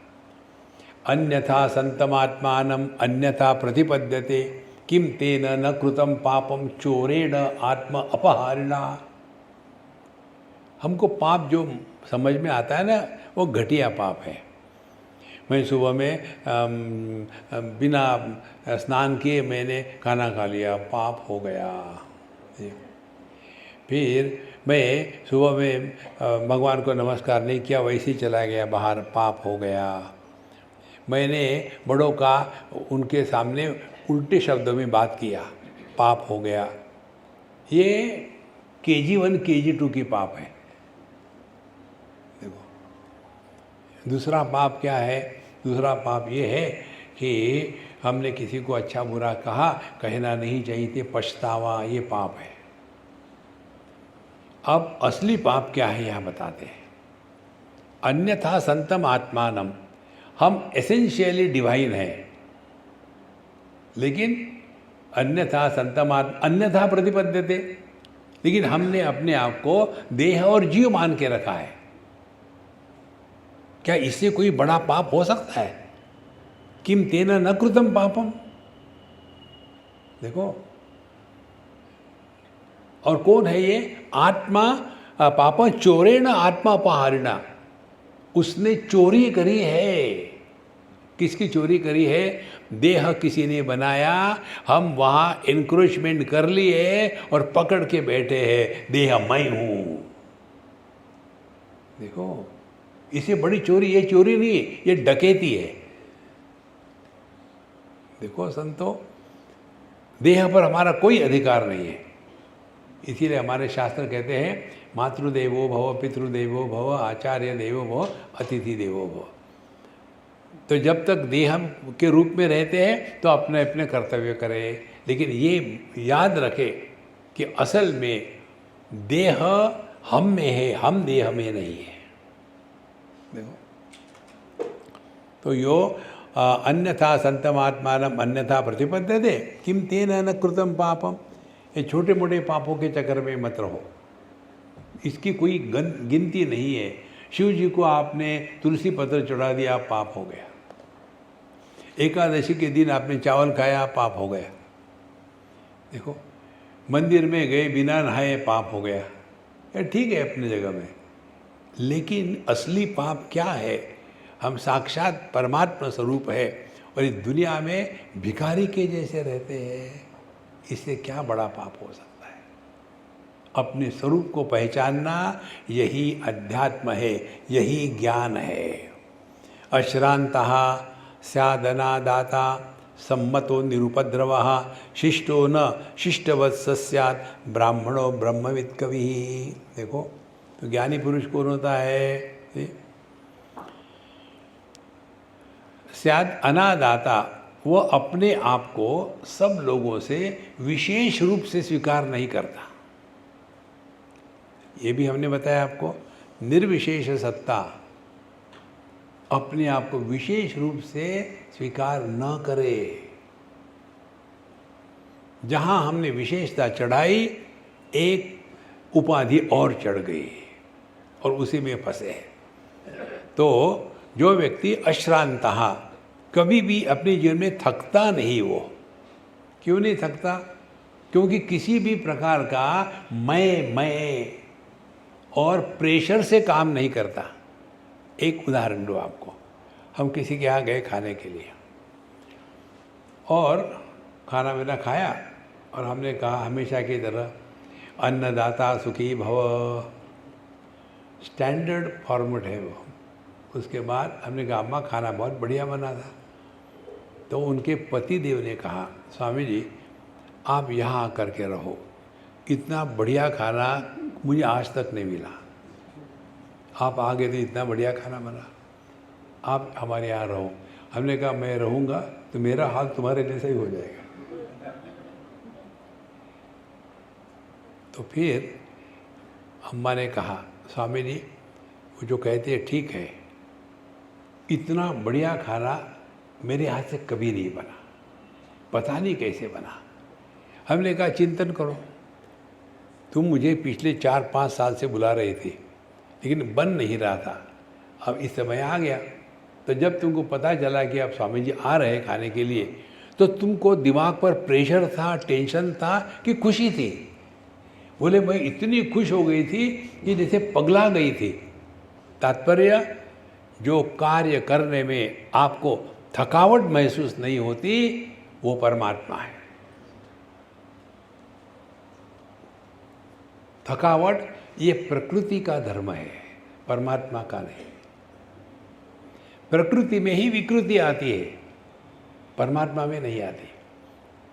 अन्यथा संतमात्मानम अन्यथा प्रतिपद्यते किम तेन न कृतम पापम चोरेण आत्म अपहारिणा। हमको पाप जो समझ में आता है ना वो घटिया पाप है। मैं सुबह में बिना स्नान किए मैंने खाना खा लिया, पाप हो गया। फिर मैं सुबह में भगवान को नमस्कार नहीं किया, वैसे ही चला गया बाहर, पाप हो गया। मैंने बड़ों का उनके सामने उल्टे शब्दों में बात किया, पाप हो गया। ये KG1 KG2 की पाप है। देखो दूसरा पाप क्या है? दूसरा पाप ये है कि हमने किसी को अच्छा बुरा कहा, कहना नहीं चाहिए, पछतावा, ये पाप है। अब असली पाप क्या है यहाँ बताते हैं। अन्यथा संतम आत्मानम, हम एसेंशियली डिवाइन हैं, लेकिन अन्यथा संतम अन्यथा प्रतिपद्यते, लेकिन हमने अपने आप को देह और जीव मान के रखा है। क्या इससे कोई बड़ा पाप हो सकता है? किम तेन न कृतम पापम। देखो, और कौन है ये? आत्मा पापा चोरेण आत्मा अपहारिणा, उसने चोरी करी है। किसकी चोरी करी है? देह किसी ने बनाया, हम वहाँ एनक्रोचमेंट कर लिए और पकड़ के बैठे हैं, देह मैं हूँ। देखो, इसे बड़ी चोरी, ये चोरी नहीं, ये डकैती है। देखो संतो, देह पर हमारा कोई अधिकार नहीं है। इसीलिए हमारे शास्त्र कहते हैं मातृदेवो भव, पितृदेवो भव, आचार्य देवो भव, अतिथि देवो भव। तो जब तक देह के रूप में रहते हैं तो अपने अपने कर्तव्य करें, लेकिन ये याद रखें कि असल में देह हम में है, हम देह में नहीं है। देखो, तो यो अन्यथा संतमात्मानम अन्यथा प्रतिपद्यते किम तेन न कृतम पापम। ये छोटे मोटे पापों के चक्कर में मत रहो, इसकी कोई गिनती नहीं है। शिव जी को आपने तुलसी पत्र चढ़ा दिया, पाप हो गया। एकादशी के दिन आपने चावल खाया, पाप हो गया। देखो, मंदिर में गए बिना नहाए, पाप हो गया। ये ठीक है अपनी जगह में, लेकिन असली पाप क्या है? हम साक्षात परमात्मा स्वरूप है और इस दुनिया में भिखारी के जैसे रहते हैं। इससे क्या बड़ा पाप हो सकता है? अपने स्वरूप को पहचानना यही अध्यात्म है, यही ज्ञान है। अश्रांतः स्यादनादाता सम्मतो निरुपद्रवः शिष्टो न शिष्टवत्स स्यात् ब्राह्मणो ब्रह्मवित् कविः। देखो, तो ज्ञानी पुरुष कौन होता है? स्याद अनादाता, वो अपने आप को सब लोगों से विशेष रूप से स्वीकार नहीं करता। ये भी हमने बताया आपको, निर्विशेष सत्ता अपने आप को विशेष रूप से स्वीकार न करे। जहां हमने विशेषता चढ़ाई, एक उपाधि और चढ़ गई और उसी में फंसे। तो जो व्यक्ति अश्रांतः, कभी भी अपने जीवन में थकता नहीं, वो क्यों नहीं थकता? क्योंकि किसी भी प्रकार का मैं और प्रेशर से काम नहीं करता। एक उदाहरण दो आपको, हम किसी के यहाँ गए खाने के लिए और खाना मैंने खाया और हमने कहा हमेशा की तरह अन्नदाता सुखी भव, स्टैंडर्ड फॉर्मेट है वो। उसके बाद हमने कहा अम्मा खाना बहुत बढ़िया बना था। तो उनके पति देव ने कहा स्वामी जी आप यहाँ आकर के रहो, इतना बढ़िया खाना मुझे आज तक नहीं मिला। आप आ गए तो इतना बढ़िया खाना बना, आप हमारे यहाँ रहो। हमने कहा मैं रहूँगा तो मेरा हाल तुम्हारे जैसा ही हो जाएगा। तो फिर अम्मा ने कहा स्वामी जी वो जो कहते हैं ठीक है, इतना बढ़िया खाना मेरे हाथ से कभी नहीं बना, पता नहीं कैसे बना। हमने कहा चिंतन करो, तुम मुझे पिछले 4-5 साल से बुला रहे थे लेकिन बन नहीं रहा था, अब इस समय आ गया। तो जब तुमको पता चला कि अब स्वामी जी आ रहे हैं खाने के लिए, तो तुमको दिमाग पर प्रेशर था, टेंशन था कि खुशी थी? बोले मैं इतनी खुश हो गई थी कि जैसे पगला गई थी। तात्पर्य, जो कार्य करने में आपको थकावट महसूस नहीं होती वो परमात्मा है। थकावट ये प्रकृति का धर्म है, परमात्मा का नहीं। प्रकृति में ही विकृति आती है, परमात्मा में नहीं आती।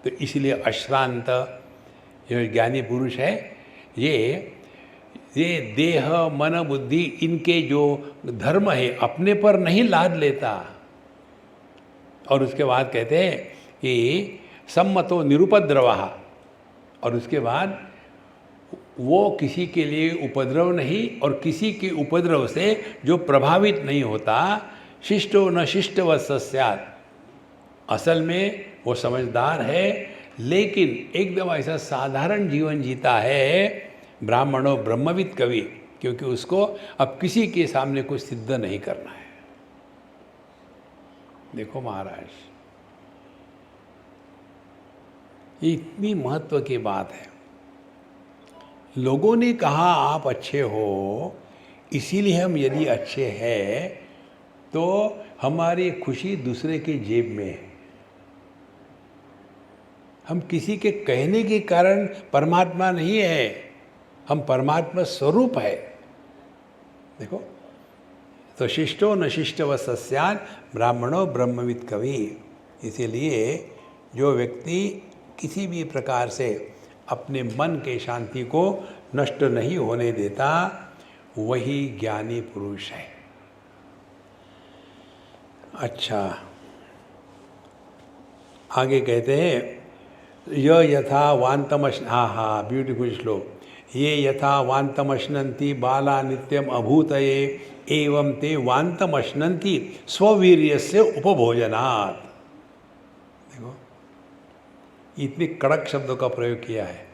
तो इसलिए अश्रांत जो ज्ञानी पुरुष है, ये देह मन बुद्धि इनके जो धर्म है अपने पर नहीं लाद लेता। और उसके बाद कहते हैं कि सम्मतो निरुपद्रवः, और उसके बाद वो किसी के लिए उपद्रव नहीं और किसी के उपद्रव से जो प्रभावित नहीं होता। शिष्टो न शिष्टवत् स्यात्, असल में वो समझदार है लेकिन एकदम ऐसा साधारण जीवन जीता है। ब्राह्मणों ब्रह्मविद कवि, क्योंकि उसको अब किसी के सामने कुछ सिद्ध नहीं करना है। देखो महाराज, ये इतनी महत्व की बात है। लोगों ने कहा आप अच्छे हो, इसीलिए हम यदि अच्छे हैं तो हमारी खुशी दूसरे के जेब में है। हम किसी के कहने के कारण परमात्मा नहीं है, हम परमात्मा स्वरूप है। देखो, तो शिष्टो न शिष्टवत् स्यात् ब्राह्मणो ब्रह्मविद कवि। इसीलिए जो व्यक्ति किसी भी प्रकार से अपने मन के शांति को नष्ट नहीं होने देता, वही ज्ञानी पुरुष है। अच्छा, आगे कहते हैं यथा वान्तमश्न, हाँ ब्यूटीफुल श्लोक। ये यथा वान्तमश्नन्ति बाला नित्यम अभूतये एवं ते वान्तमश्नन्ति स्ववीर्यस्य उपभोजनात्। देखो, इतने कड़क शब्दों का प्रयोग किया है।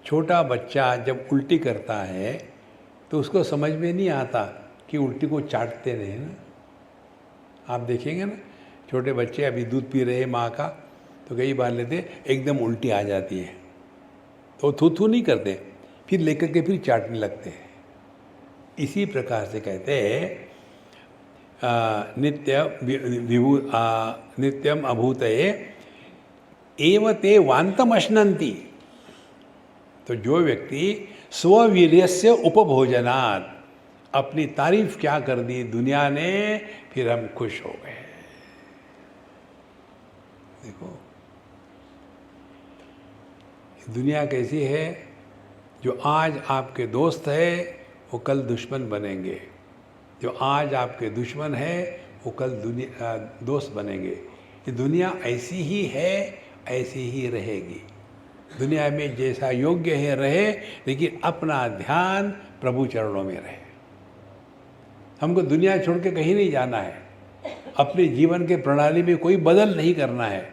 छोटा बच्चा जब उल्टी करता है तो उसको समझ में नहीं आता कि उल्टी को चाटते नहीं ना। आप देखेंगे ना, छोटे बच्चे अभी दूध पी रहे हैं माँ का, तो कई बार लेते एकदम उल्टी आ जाती है तो थू थू नहीं करते, फिर लेकर के फिर चाटने लगते हैं। इसी प्रकार से कहते हैं नित्यम अभूतये एव ते वान्तम अश्नन्ति। तो जो व्यक्ति स्ववीर्यस्य उपभोजनात्, अपनी तारीफ क्या कर दी दुनिया ने, फिर हम खुश हो गए। देखो दुनिया कैसी है, जो आज आपके दोस्त है वो कल दुश्मन बनेंगे, जो आज आपके दुश्मन है वो कल दोस्त बनेंगे। कि दुनिया ऐसी ही है, ऐसी ही रहेगी। दुनिया में जैसा योग्य है रहे, लेकिन अपना ध्यान प्रभु चरणों में रहे। हमको दुनिया छोड़ के कहीं नहीं जाना है। अपने जीवन के प्रणाली में कोई बदल नहीं करना है।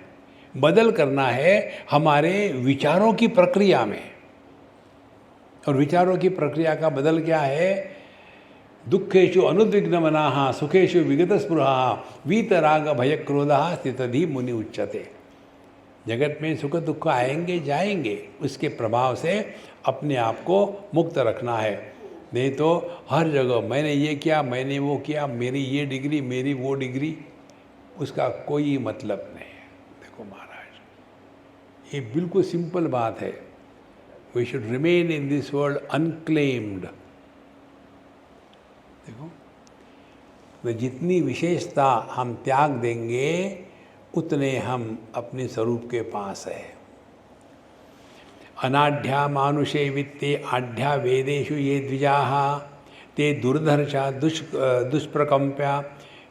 बदल करना है हमारे विचारों की प्रक्रिया में। और विचारों की प्रक्रिया का बदल क्या है? दुखेषु अनुद्विग्न मनाः सुखेषु विगत स्पृहाः वीतराग भय क्रोधाः स्थितधि मुनि उच्यते। जगत में सुख दुख आएंगे जाएंगे, उसके प्रभाव से अपने आप को मुक्त रखना है। नहीं तो हर जगह मैंने ये किया, मैंने वो किया, मेरी ये डिग्री, मेरी वो डिग्री, उसका कोई मतलब नहीं है। देखो महाराज, ये बिल्कुल सिंपल बात है। We should remain in this world unclaimed. देखो, तो जितनी विशेषता हम त्याग देंगे, उतने हम अपने स्वरूप के पास है। अनाढ़्या मानुषे वित्ते आढ़्या वेदेषु ये द्विजाः ते दुर्धर्षा दुष्प्रकम्प्या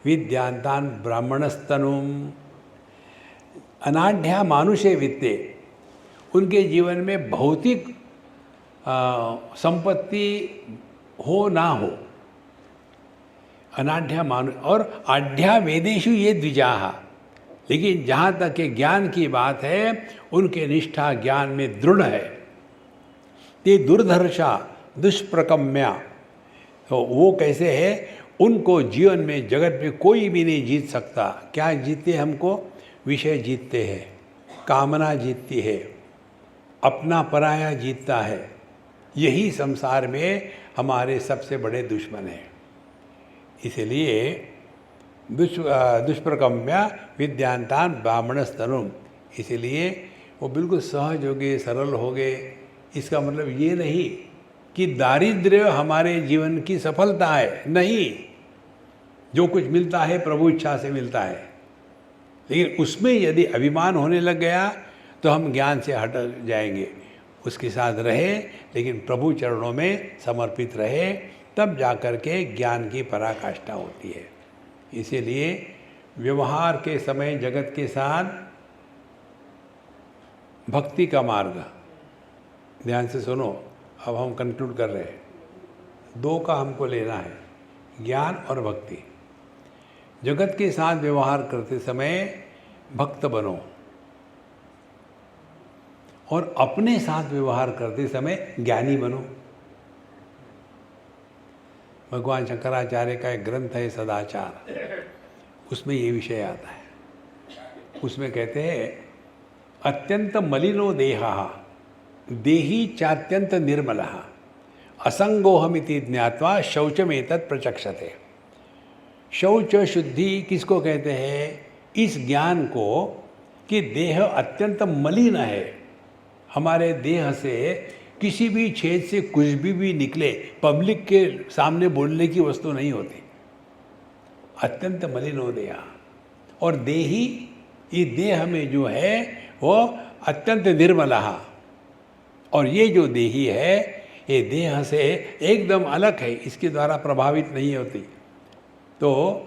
विद्यांतान् ब्राह्मणस्तनुम्। अनाढ़्या मानुषे वित्ते, उनके जीवन में भौतिक संपत्ति हो ना हो, अनाढ़्या मानु, और आढ़्या वेदेषु ये द्विजाः, लेकिन जहाँ तक के ज्ञान की बात है, उनके निष्ठा ज्ञान में दृढ़ है। ते दुर्धर्षा दुष्प्रकम्या, तो वो कैसे है? उनको जीवन में जगत में कोई भी नहीं जीत सकता। क्या जीतते? हमको विषय जीतते हैं, कामना जीतती है, अपना पराया जीतता है। यही संसार में हमारे सबसे बड़े दुश्मन हैं। इसलिए दुष्प्रकम्या विद्यांतान ब्राह्मणस्तनुम, इसलिए वो बिल्कुल सहज हो गए, सरल हो गए। इसका मतलब ये नहीं कि दारिद्र्य हमारे जीवन की सफलता है, नहीं। जो कुछ मिलता है प्रभु इच्छा से मिलता है, लेकिन उसमें यदि अभिमान होने लग गया तो हम ज्ञान से हट जाएंगे। उसके साथ रहे, लेकिन प्रभु चरणों में समर्पित रहे, तब जाकर के ज्ञान की पराकाष्ठा होती है। इसीलिए व्यवहार के समय जगत के साथ भक्ति का मार्ग, ध्यान से सुनो, अब हम कंक्लूड कर रहे हैं। दो का हमको लेना है, ज्ञान और भक्ति। जगत के साथ व्यवहार करते समय भक्त बनो, और अपने साथ व्यवहार करते समय ज्ञानी बनो। भगवान शंकराचार्य का एक ग्रंथ है सदाचार, उसमें ये विषय आता है। उसमें कहते हैं, अत्यंत मलिनो देहः देही चात्यंत निर्मलः असंगोहमिति ज्ञात्वा शौचमेतत् प्रचक्षते। शौच शुद्धि किसको कहते हैं? इस ज्ञान को कि देह अत्यंत मलिन है, हमारे देह से किसी भी छेद से कुछ भी निकले, पब्लिक के सामने बोलने की वस्तु नहीं होती। अत्यंत मलिनो देहा, और देही, ये देह में जो है वो अत्यंत निर्मलः, और ये जो देही है ये देह से एकदम अलग है, इसके द्वारा प्रभावित नहीं होती। तो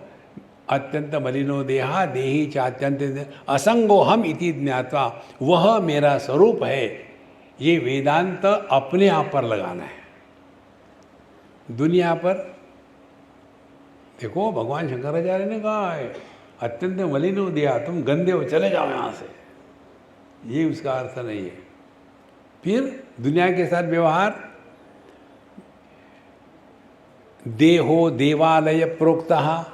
अत्यंत मलिनो देहा देही चात्यंत असंगोहम इति ज्ञात्वा, वह मेरा स्वरूप है, ये वेदांत अपने आप पर लगाना है। दुनिया पर देखो, भगवान शंकराचार्य ने कहा है अत्यंत मलिनो देहा, तुम गंदे हो, चले जाओ यहाँ से, ये उसका अर्थ नहीं है। फिर दुनिया के साथ व्यवहार, देहो देवालय प्रोक्तः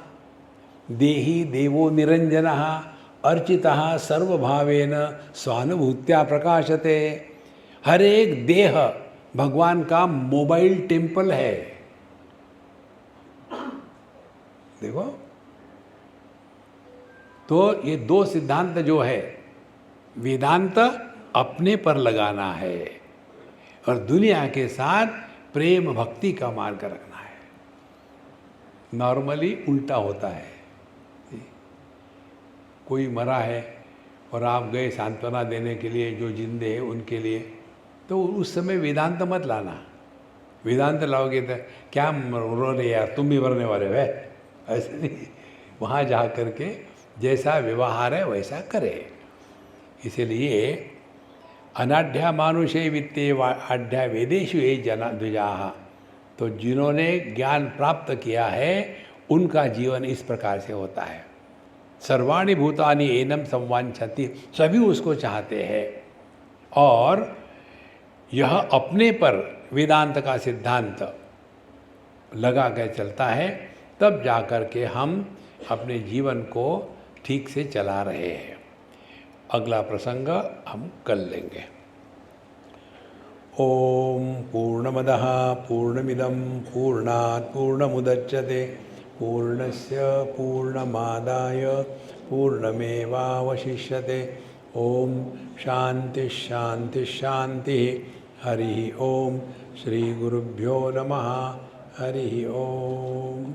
देही देवो निरंजनः अर्चितः सर्वभावेन स्वानुभूत्या प्रकाशते। हर एक देह भगवान का मोबाइल टेम्पल है। देखो, तो ये दो सिद्धांत जो है, वेदांत अपने पर लगाना है और दुनिया के साथ प्रेम भक्ति का मार्ग रखना है। नॉर्मली उल्टा होता है। कोई मरा है और आप गए सांत्वना देने के लिए, जो जिंदे हैं उनके लिए, तो उस समय वेदांत मत लाना। वेदांत लाओगे तो क्या रो रहे यार, तुम भी मरने वाले हो, ऐसे नहीं। वहाँ जा कर के जैसा व्यवहार है वैसा करे। इसलिए अनाढ्या मानुषे वित्ते आढ्या वेदेषु ये जना द्विजाः, तो जिन्होंने ज्ञान प्राप्त किया है उनका जीवन इस प्रकार से होता है। सर्वाणि भूतानि एनम संवांछन्ति, सभी उसको चाहते हैं। और यह अपने पर वेदांत का सिद्धांत लगा कर चलता है, तब जाकर के हम अपने जीवन को ठीक से चला रहे हैं। अगला प्रसंग हम कल लेंगे। ओम पूर्णमदः पूर्णमिदं पूर्णात् पूर्णमुदच्यते पूर्णस्य पूर्णमादाय पूर्णमेवावशिष्यते। ओम शांति शांति शांति। हरि ओम। श्री गुरुभ्यो नमः। हरि ओम।